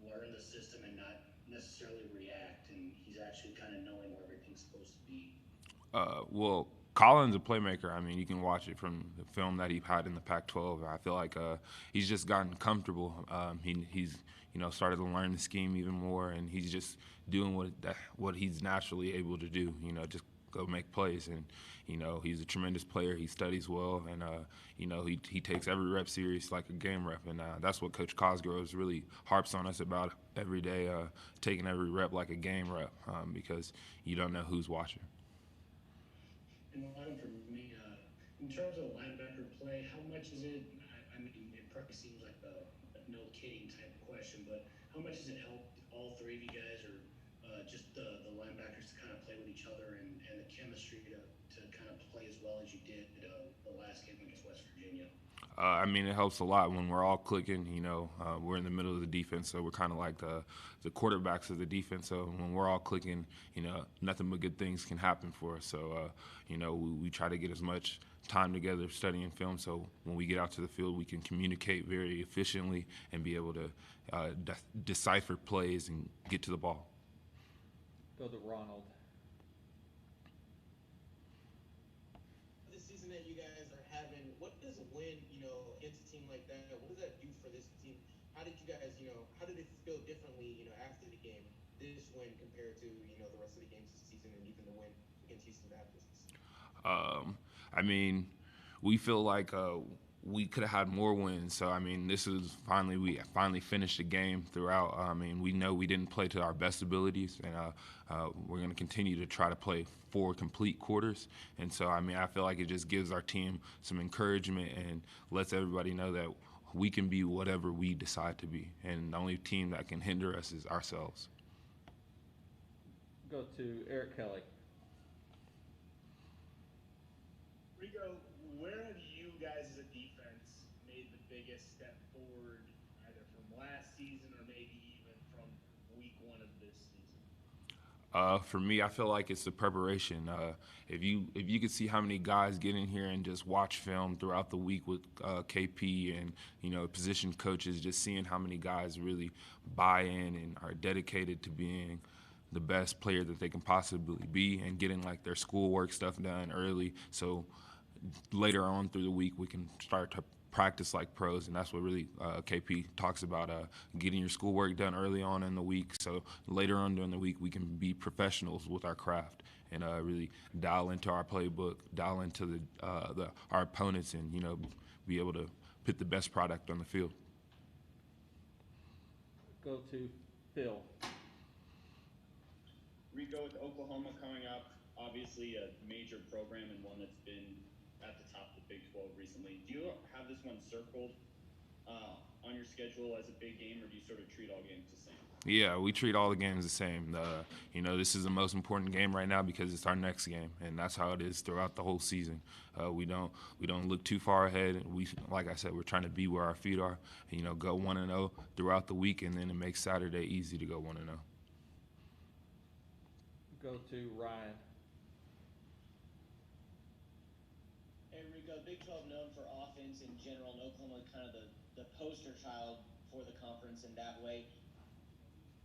learn the system and not necessarily react, and he's actually kind of knowing where everything's supposed to be? Well, Collins a playmaker. I mean, you can watch it from the film that he had in the Pac-12. I feel like he's just gotten comfortable. He's started to learn the scheme even more, and he's just doing what he's naturally able to do. Just go make plays, and he's a tremendous player. He studies well, and he takes every rep serious like a game rep, and that's what Coach Cosgroves really harps on us about every day, taking every rep like a game rep, because you don't know who's watching. And one for me, in terms of linebacker play, how much is it? I mean, it probably seems like a no kidding type of question, but how much has it helped all three of you guys, or just the linebackers to kind of play with each other and the chemistry to kind of play as well as you did the last game against West Virginia? I mean, it helps a lot when we're all clicking. We're in the middle of the defense, so we're kind of like the quarterbacks of the defense. So when we're all clicking, nothing but good things can happen for us. So, we try to get as much time together studying film, so when we get out to the field, we can communicate very efficiently and be able to decipher plays and get to the ball. Go to Ronald. The season that you guys are having, what does a win, against a team like that, what does that do for this team? How did you guys, how did it feel differently, after the game, this win compared to, the rest of the games this season and even the win against Houston Baptist? I mean, we feel like we could have had more wins. So, I mean, we finally finished the game throughout. I mean, we know we didn't play to our best abilities, and we're going to continue to try to play 4 complete quarters. And so, I mean, I feel like it just gives our team some encouragement and lets everybody know that we can be whatever we decide to be. And the only team that can hinder us is ourselves. Go to Eric Kelly. Rico, where have you guys as a defense made the biggest step forward, either from last season or maybe even from week 1 of this season? For me, I feel like it's the preparation. If you could see how many guys get in here and just watch film throughout the week with KP and position coaches, just seeing how many guys really buy in and are dedicated to being the best player that they can possibly be and getting like their schoolwork stuff done early, so later on through the week we can start to practice like pros. And that's what really KP talks about, getting your schoolwork done early on in the week, so later on during the week we can be professionals with our craft and really dial into our playbook, dial into our opponents, and be able to put the best product on the field. Go to Phil. Rico, with Oklahoma coming up, obviously a major program and one that's been at the top of the Big 12 recently. Do you have this one circled on your schedule as a big game, or do you sort of treat all games the same? Yeah, we treat all the games the same. This is the most important game right now because it's our next game, and that's how it is throughout the whole season. We don't look too far ahead. Like I said, we're trying to be where our feet are, and, go 1-0 throughout the week, and then it makes Saturday easy to go 1-0. Go to Ryan. Hey Rico, Big 12 known for offense in general, and Oklahoma kind of the poster child for the conference in that way.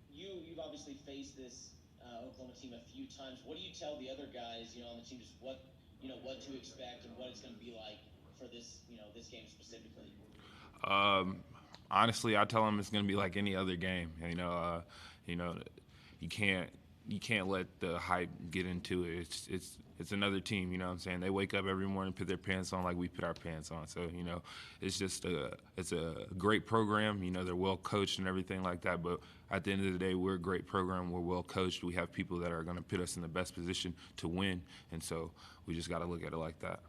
You've obviously faced this Oklahoma team a few times. What do you tell the other guys, on the team, just what to expect and what it's going to be like for this, this game specifically? Honestly, I tell them it's going to be like any other game. You can't let the hype get into it. It's another team, what I'm saying? They wake up every morning, put their pants on like we put our pants on. So, it's just it's a great program. They're well coached and everything like that. But at the end of the day, we're a great program. We're well coached. We have people that are going to put us in the best position to win. And so we just got to look at it like that.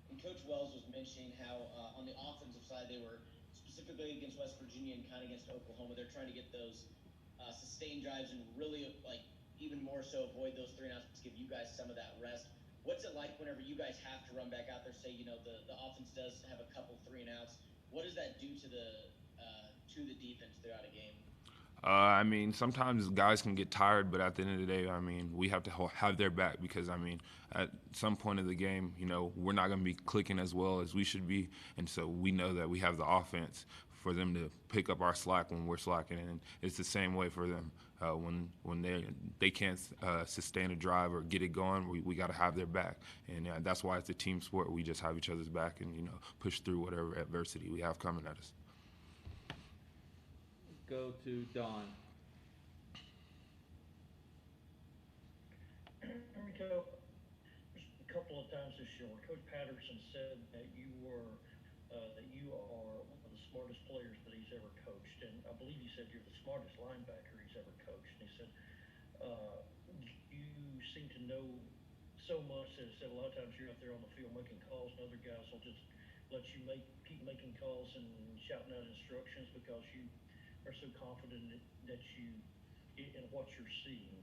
And Coach Wells was mentioning how on the offensive side, they were specifically against West Virginia and kind of against Oklahoma. They're trying to get those sustained drives and really, even more so avoid those 3-and-outs to give you guys some of that rest. What's it like whenever you guys have to run back out there, say, the offense does have a couple 3-and-outs? What does that do to the defense throughout a game? I mean, sometimes guys can get tired, but at the end of the day, I mean, we have to have their back because, I mean, at some point of the game, we're not going to be clicking as well as we should be. And so we know that we have the offense for them to pick up our slack when we're slacking, and it's the same way for them. When they can't sustain a drive or get it going, we got to have their back, and that's why it's a team sport. We just have each other's back and push through whatever adversity we have coming at us. Go to Don. Rico, there's a couple of times this year where Coach Patterson said that you are one of the smartest players that he's ever coached, and I believe he said you're the smartest linebacker he's ever coached. And he said you seem to know so much that he said a lot of times you're out there on the field making calls, and other guys will just let you keep making calls and shouting out instructions because you are so confident that you in what you're seeing.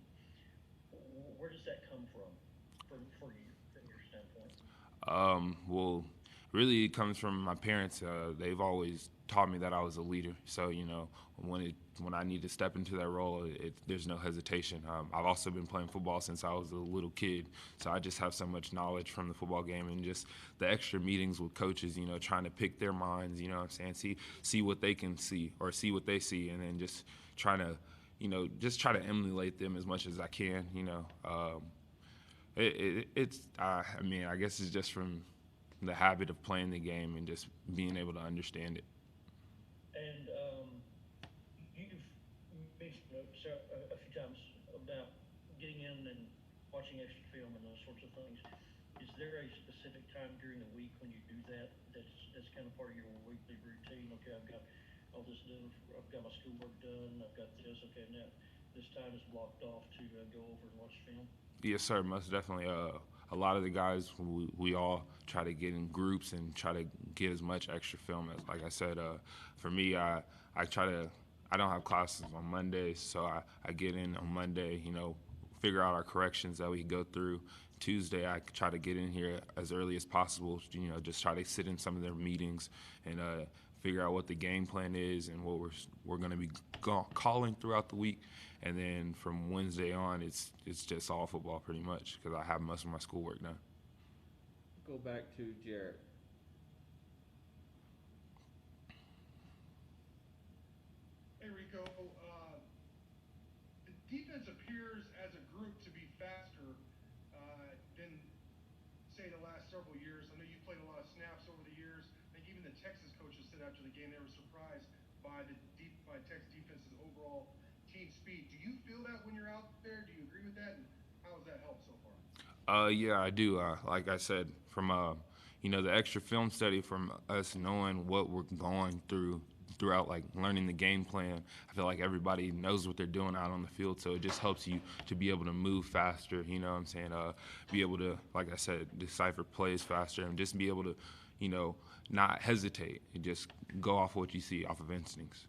Where does that come from for you, from your standpoint? Well, really, it comes from my parents. They've always taught me that I was a leader. So, when I need to step into that role, there's no hesitation. I've also been playing football since I was a little kid, so I just have so much knowledge from the football game and just the extra meetings with coaches, trying to pick their minds, what I'm saying, see what they can see or see what they see, and then just trying to, just try to emulate them as much as I can, I guess it's just from the habit of playing the game and just being able to understand it. And you've mentioned a few times about getting in and watching extra film and those sorts of things. Is there a specific time during the week when you do that that's kind of part of your weekly routine? Okay, I've got all this done. I've got my schoolwork done. I've got this. Okay, now this time is blocked off to go over and watch film. Yes, sir, most definitely. A lot of the guys, we all try to get in groups and try to get as much extra film as, like I said, for me, I don't have classes on Mondays, so I get in on Monday, figure out our corrections that we go through. Tuesday, I try to get in here as early as possible, just try to sit in some of their meetings and figure out what the game plan is and what we're going to be calling throughout the week. And then from Wednesday on, it's just all football pretty much because I have most of my schoolwork done. Go back to Jarrett. Hey, Rico. The defense appears as a group to be faster than, say, the last several years. I know you played a lot of snaps over the years. I think even the Texas coaches said after the game they were surprised by Texas defense's overall team speed. Do you feel that when you're out there? Do you agree with that? And how has that helped so far? Yeah, I do. Like I said, from the extra film study, from us knowing what we're going throughout like learning the game plan, I feel like everybody knows what they're doing out on the field, so it just helps you to be able to move faster, be able to, like I said, decipher plays faster and just be able to, not hesitate and just go off what you see, off of instincts.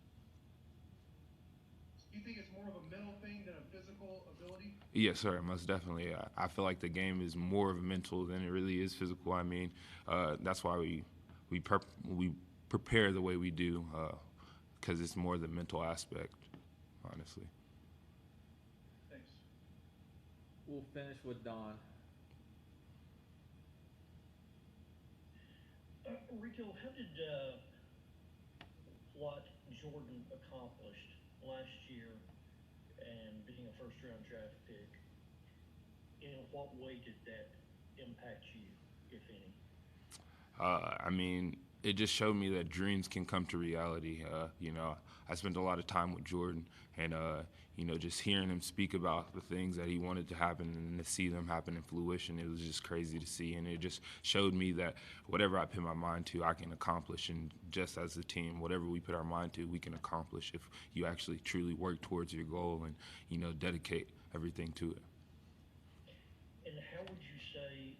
Do you think it's more of a mental thing than a physical ability? Yes, sir, most definitely. I feel like the game is more of a mental than it really is physical. I mean, that's why we prepare the way we do, because it's more the mental aspect, honestly. Thanks. We'll finish with Don. Rico, how did what Jordan accomplished last year and being a first-round draft pick, in what way did that impact you, if any? It just showed me that dreams can come to reality. I spent a lot of time with Jordan, and just hearing him speak about the things that he wanted to happen and to see them happen in fruition, it was just crazy to see. And it just showed me that whatever I put my mind to, I can accomplish. And just as a team, whatever we put our mind to, we can accomplish if you actually truly work towards your goal and, dedicate everything to it. And how would you say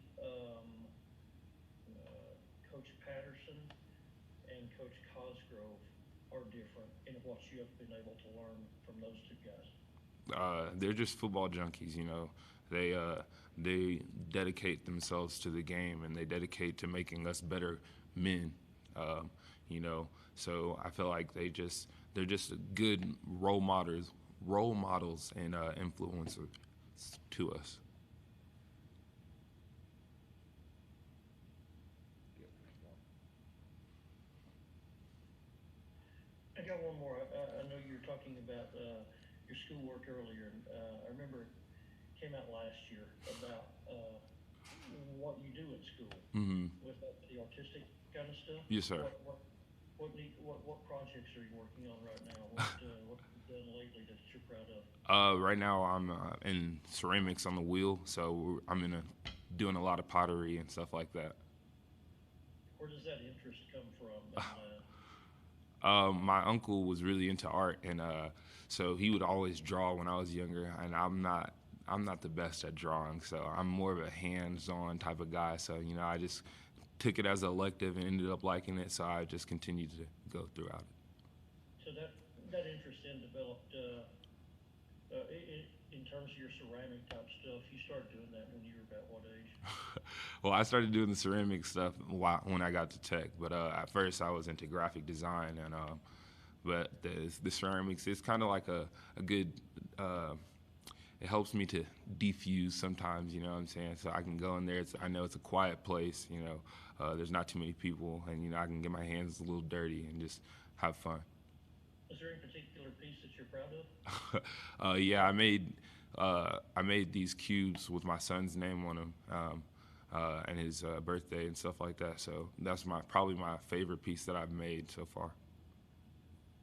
Coach Patterson and Coach Cosgrove are different in what you have been able to learn from those two guys? They're just football junkies, They dedicate themselves to the game and they dedicate to making us better men, So I feel like they're just good role models and influencers to us. got one more. I know you were talking about your schoolwork earlier. I remember it came out last year about what you do at school with the artistic kind of stuff. Yes, sir. What projects are you working on right now? What have you done lately that you're proud of? Right now I'm in ceramics on the wheel, so I'm doing a lot of pottery and stuff like that. Where does that interest come from? My uncle was really into art, and so he would always draw when I was younger, and I'm not the best at drawing, so I'm more of a hands-on type of guy. So I just took it as an elective and ended up liking it, so I just continued to go throughout it. So that interest then developed in terms of your ceramic type stuff. You started doing that when you were about what age? Well, I started doing the ceramic stuff when I got to tech, but at first I was into graphic design, and but the ceramics, it's kind of like a good. It helps me to defuse sometimes, you know what I'm saying? So I can go in there. I know it's a quiet place, there's not too many people, and I can get my hands a little dirty and just have fun. Is there any particular piece that you're proud of? Yeah, I made these cubes with my son's name on them, and his birthday and stuff like that. So that's probably my favorite piece that I've made so far.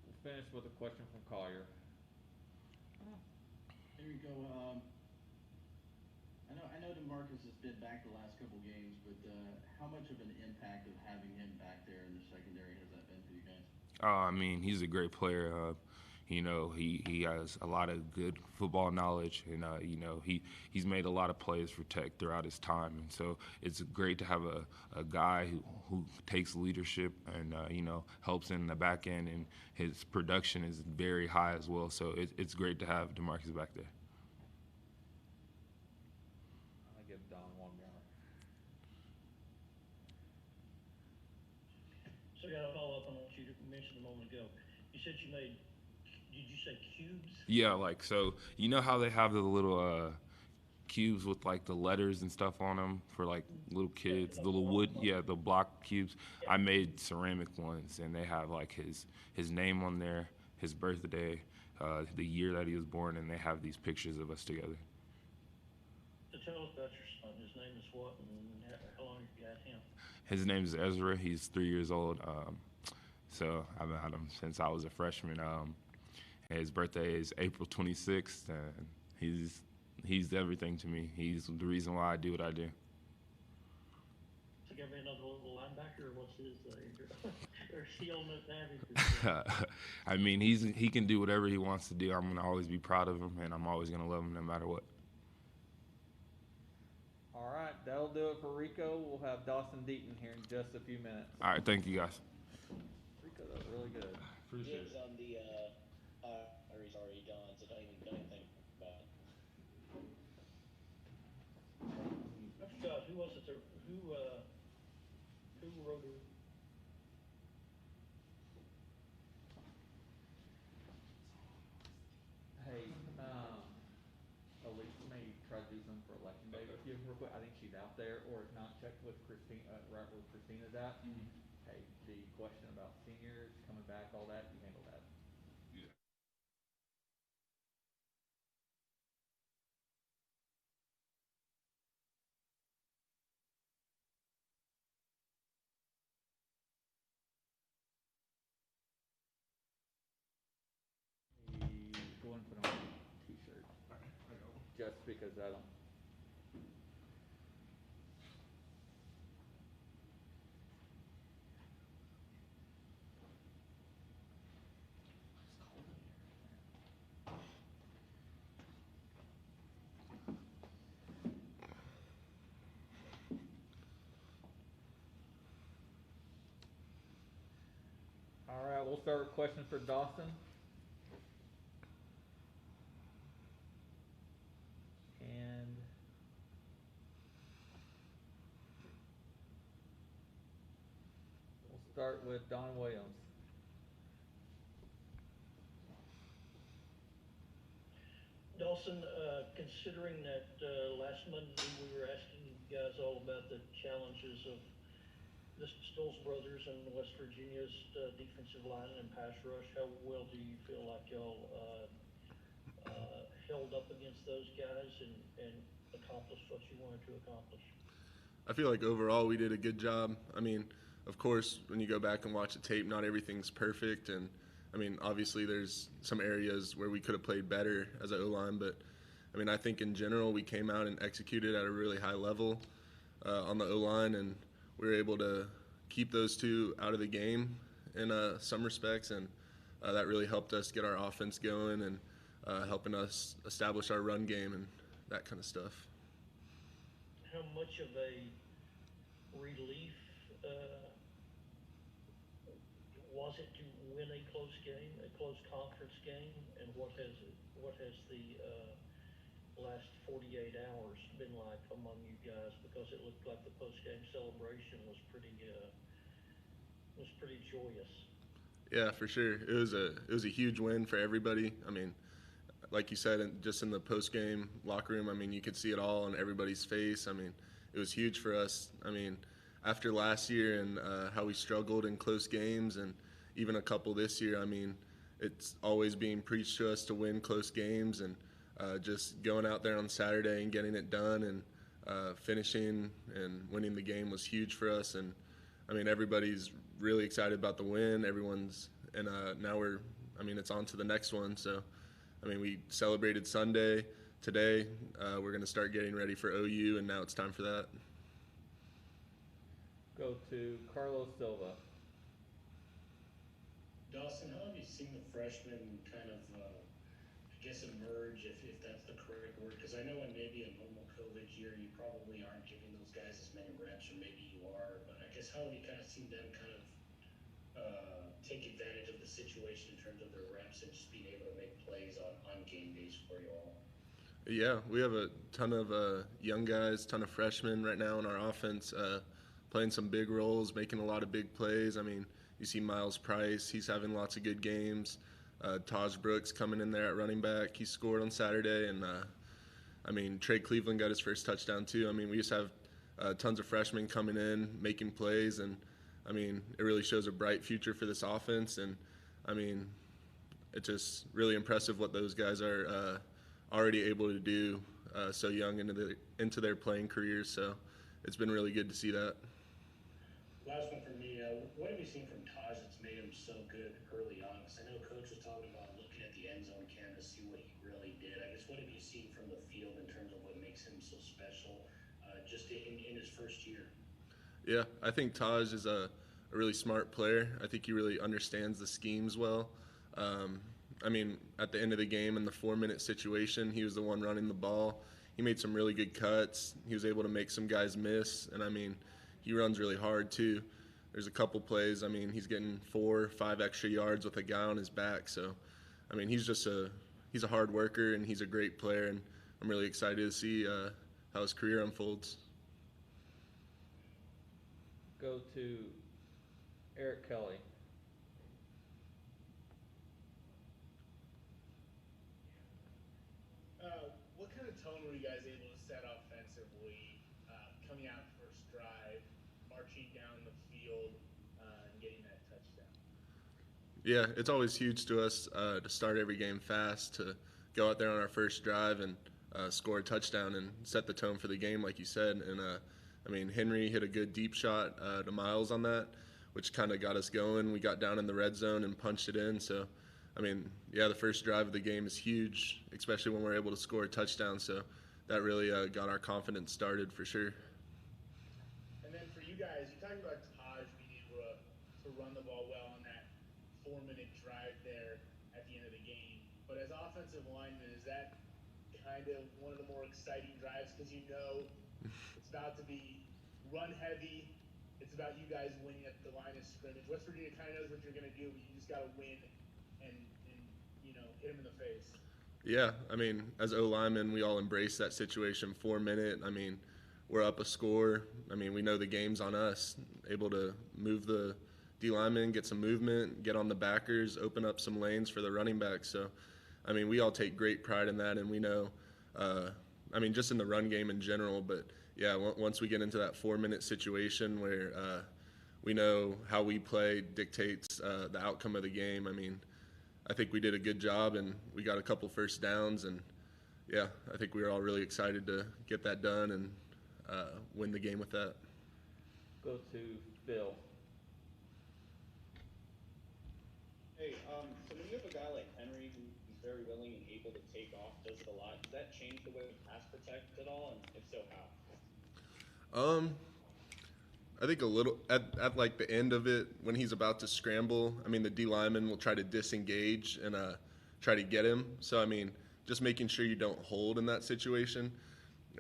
We'll finish with a question from Collier. Here we go. I know DeMarcus has been back the last couple games, but how much of an impact of having him back there in the secondary has that been for you guys? I mean, he's a great player. He has a lot of good football knowledge, and he's made a lot of plays for Tech throughout his time, and so it's great to have a guy who takes leadership and helps in the back end, and his production is very high as well. So it's great to have DeMarcus back there. I'll give Don one more. So I got to follow up on what you mentioned a moment ago. You said you made. Did you say cubes? Yeah, so how they have the little cubes with like the letters and stuff on them for like little kids, the little wood, the block cubes. I made ceramic ones, and they have like his name on there, his birthday, the year that he was born, and they have these pictures of us together. So tell us about your son. His name is what, and how long have you had him? His name is Ezra. He's 3 years old. So I've had him since I was a freshman. His birthday is April 26th, and he's everything to me. He's the reason why I do what I do. So give me another little linebacker, or what's his or is he on that average? I mean, he can do whatever he wants to do. I'm going to always be proud of him, and I'm always going to love him no matter what. All right, that'll do it for Rico. We'll have Dawson Deaton here in just a few minutes. All right, thank you, guys. Rico, that was really good. Appreciate it. On the or he's already done, so don't even think about it. I forgot, who was it who wrote it? Hey, Elise may try to do something for election day with you real quick. I think she's out there, or if not, check with Christine, right where Christina's at. Hey, the question about seniors coming back, all that, you handle that. Go and put on a t-shirt. Just because I don't. All right, we'll start with questions for Dawson. And we'll start with Don Williams. Dawson, considering that last Monday we were asking you guys all about the challenges of the Stills brothers and West Virginia's defensive line and pass rush. How well do you feel like y'all held up against those guys and accomplished what you wanted to accomplish? I feel like overall we did a good job. I mean, of course, when you go back and watch the tape, not everything's perfect, and I mean, obviously there's some areas where we could have played better as an O-line, but I mean, I think in general we came out and executed at a really high level on the O-line, and we were able to keep those two out of the game in some respects, and that really helped us get our offense going and helping us establish our run game and that kind of stuff. How much of a relief was it to win a close game, a close conference game, and what has the last 48 hours been like among you guys? Because it looked like the post-game celebration was pretty joyous. Yeah, for sure. It was a huge win for everybody. I mean, like you said, just in the post-game locker room, I mean, you could see it all on everybody's face. I mean, it was huge for us. I mean, after last year and how we struggled in close games and even a couple this year, I mean, it's always being preached to us to win close games, and just going out there on Saturday and getting it done and finishing and winning the game was huge for us. And, I mean, everybody's really excited about the win. Everyone's – and now it's on to the next one. So, I mean, we celebrated Sunday. Today, we're going to start getting ready for OU, and now it's time for that. Go to Carlos Silva. Dawson, how have you seen the freshmen kind of, emerge, if that's the correct word? Because I know in maybe a normal COVID year, you probably aren't giving those guys as many reps, or maybe you are. But I guess how have you kind of seen them kind of take advantage of the situation in terms of their reps and just being able to make plays on game days for you all? Yeah, we have a ton of young guys, ton of freshmen right now in our offense, playing some big roles, making a lot of big plays. I mean, you see Miles Price, he's having lots of good games. Taj Brooks coming in there at running back, he scored on Saturday. And, I mean, Trey Cleveland got his first touchdown too. I mean, we just have tons of freshmen coming in, making plays. And, I mean, it really shows a bright future for this offense. And, I mean, it's just really impressive what those guys are already able to do so young into their playing careers. So it's been really good to see that. Last one for me. What have you seen from Taj that's made him so good early on? Because I know Coach was talking about looking at the end zone cam to see what he really did. I guess what have you seen from the field in terms of what makes him so special just in his first year? Yeah, I think Taj is a really smart player. I think he really understands the schemes well. I mean, at the end of the game in the 4-minute situation, he was the one running the ball. He made some really good cuts. He was able to make some guys miss. And, I mean, he runs really hard too. There's a couple plays. I mean, he's getting 4 or 5 extra yards with a guy on his back. So, I mean, he's a hard worker, and he's a great player. And I'm really excited to see how his career unfolds. Go to Eric Kelly. What kind of tone were you guys able to set offensively coming out first drive, marching down the field, and getting that touchdown? Yeah, it's always huge to us to start every game fast, to go out there on our first drive and score a touchdown and set the tone for the game, like you said. And, I mean, Henry hit a good deep shot to Miles on that, which kind of got us going. We got down in the red zone and punched it in. So, I mean, yeah, the first drive of the game is huge, especially when we're able to score a touchdown. So that really got our confidence started for sure. And then for you guys, you talked about Taj being able to run the ball well on that 4-minute drive there at the end of the game. But as offensive linemen, is that kind of one of the more exciting drives? Because you know it's about to be run heavy. It's about you guys winning at the line of scrimmage. West Virginia kind of knows what you're going to do, but you just got to win and hit him in the face. Yeah, I mean, as O-linemen, we all embrace that situation. 4-minute, I mean, we're up a score. I mean, we know the game's on us. Able to move the D-linemen, get some movement, get on the backers, open up some lanes for the running back. So, I mean, we all take great pride in that, and we know, I mean, just in the run game in general. But, yeah, once we get into that 4-minute situation where we know how we play dictates the outcome of the game. I mean, I think we did a good job, and we got a couple first downs, and yeah, I think we were all really excited to get that done and win the game with that. Go to Phil. Hey, so when you have a guy like Henry who's very willing and able to take off, does it a lot, does that change the way you pass protect at all, and if so, how? I think a little at like the end of it when he's about to scramble. I mean, the D lineman will try to disengage and try to get him. So I mean, just making sure you don't hold in that situation.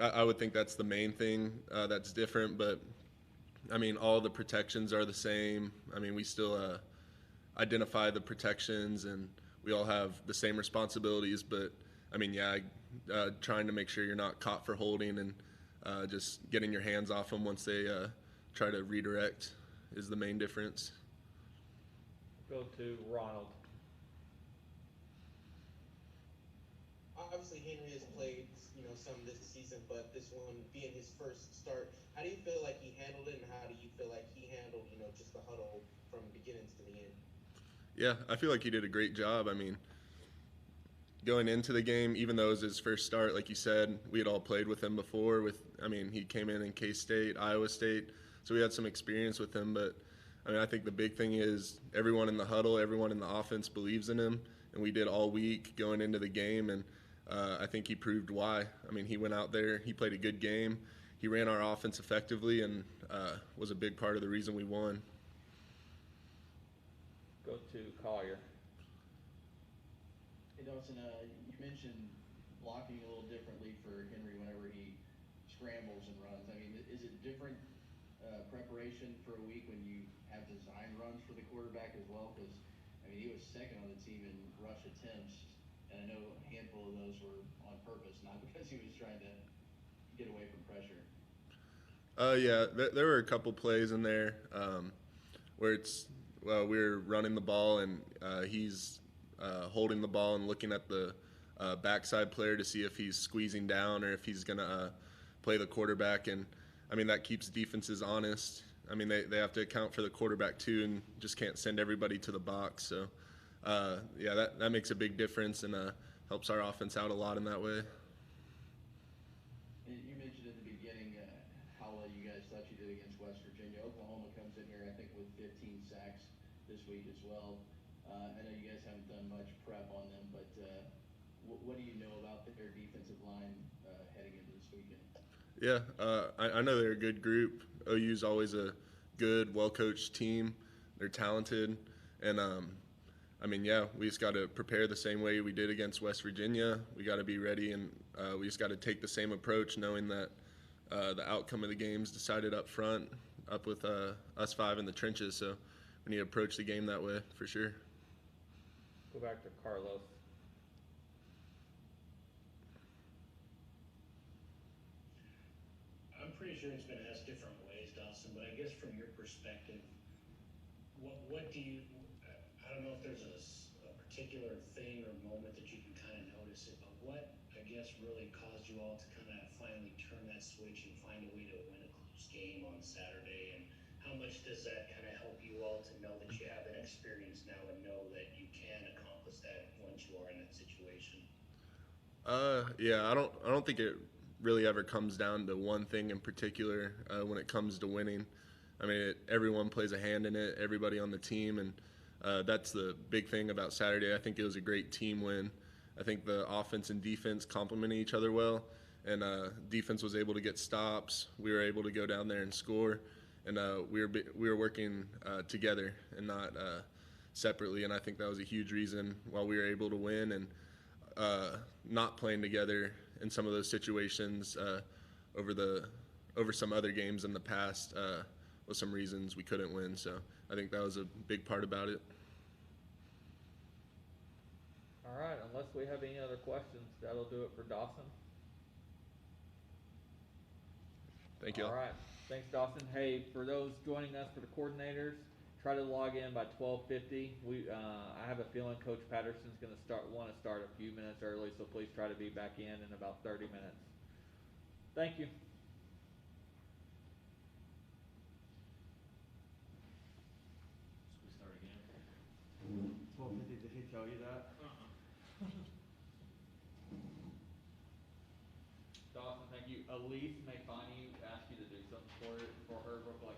I would think that's the main thing that's different. But I mean, all the protections are the same. I mean, we still identify the protections and we all have the same responsibilities. But I mean, yeah, trying to make sure you're not caught for holding and just getting your hands off them once they try to redirect is the main difference. Go to Ronald. Obviously, Henry has played, some this season, but this one being his first start, how do you feel like he handled it, and how do you feel like he handled, just the huddle from beginning to the end? Yeah, I feel like he did a great job. I mean, going into the game, even though it was his first start, like you said, we had all played with him before. He came in K-State, Iowa State, so we had some experience with him. But I mean, I think the big thing is everyone in the huddle, everyone in the offense believes in him, and we did all week going into the game. And I think he proved why. I mean, he went out there, he played a good game, he ran our offense effectively, and was a big part of the reason we won. Go to Collier. Hey Dawson, you mentioned blocking a little differently for Henry whenever he scrambles and runs. I mean, is it different preparation for a week when you have design runs for the quarterback as well? Because, I mean, he was second on the team in rush attempts, and I know a handful of those were on purpose, not because he was trying to get away from pressure. Yeah, there were a couple plays in there where we're running the ball and he's holding the ball and looking at the backside player to see if he's squeezing down or if he's going to play the quarterback. And, I mean, that keeps defenses honest. I mean, they have to account for the quarterback too and just can't send everybody to the box. So, yeah, that makes a big difference and helps our offense out a lot in that way. You mentioned at the beginning how well you guys thought you did against West Virginia. Oklahoma comes in here, I think, with 15 sacks this week as well. I know you guys haven't done much prep on them, but what do you know about their defensive line heading into this weekend? Yeah, I know they're a good group. OU's always a good, well-coached team. They're talented. And, I mean, yeah, we just got to prepare the same way we did against West Virginia. We got to be ready, and we just got to take the same approach, knowing that the outcome of the game's decided up front, up with us five in the trenches. So we need to approach the game that way for sure. Go back to Carlos. I'm pretty sure it's been asked different ways, Dawson, but I guess from your perspective, what do you, I don't know if there's a particular thing or moment that you can kind of notice it, but what, I guess, really caused you all to kind of finally turn that switch and find a way to win a close game on Saturday, and how much does that kind of help you all to know that you have that experience now and know that you can accomplish that once you are in that situation? Yeah, I don't think it really ever comes down to one thing in particular when it comes to winning. I mean, everyone plays a hand in it, everybody on the team, and that's the big thing about Saturday. I think it was a great team win. I think the offense and defense complemented each other well, and defense was able to get stops. We were able to go down there and score, and we were working together and not separately. And I think that was a huge reason why we were able to win. And not playing together in some of those situations over some other games in the past was some reasons we couldn't win. So I think that was a big part about it. All right, unless we have any other questions, that'll do it for Dawson. Thank you. All right, thanks, Dawson. Hey, for those joining us for the coordinators, try to log in by 12:50. I have a feeling Coach Patterson's going to want to start a few minutes early, so please try to be back in about 30 minutes. Thank you. tell you that? Dawson, thank you. Elise may find you, ask you to do something for her real quick.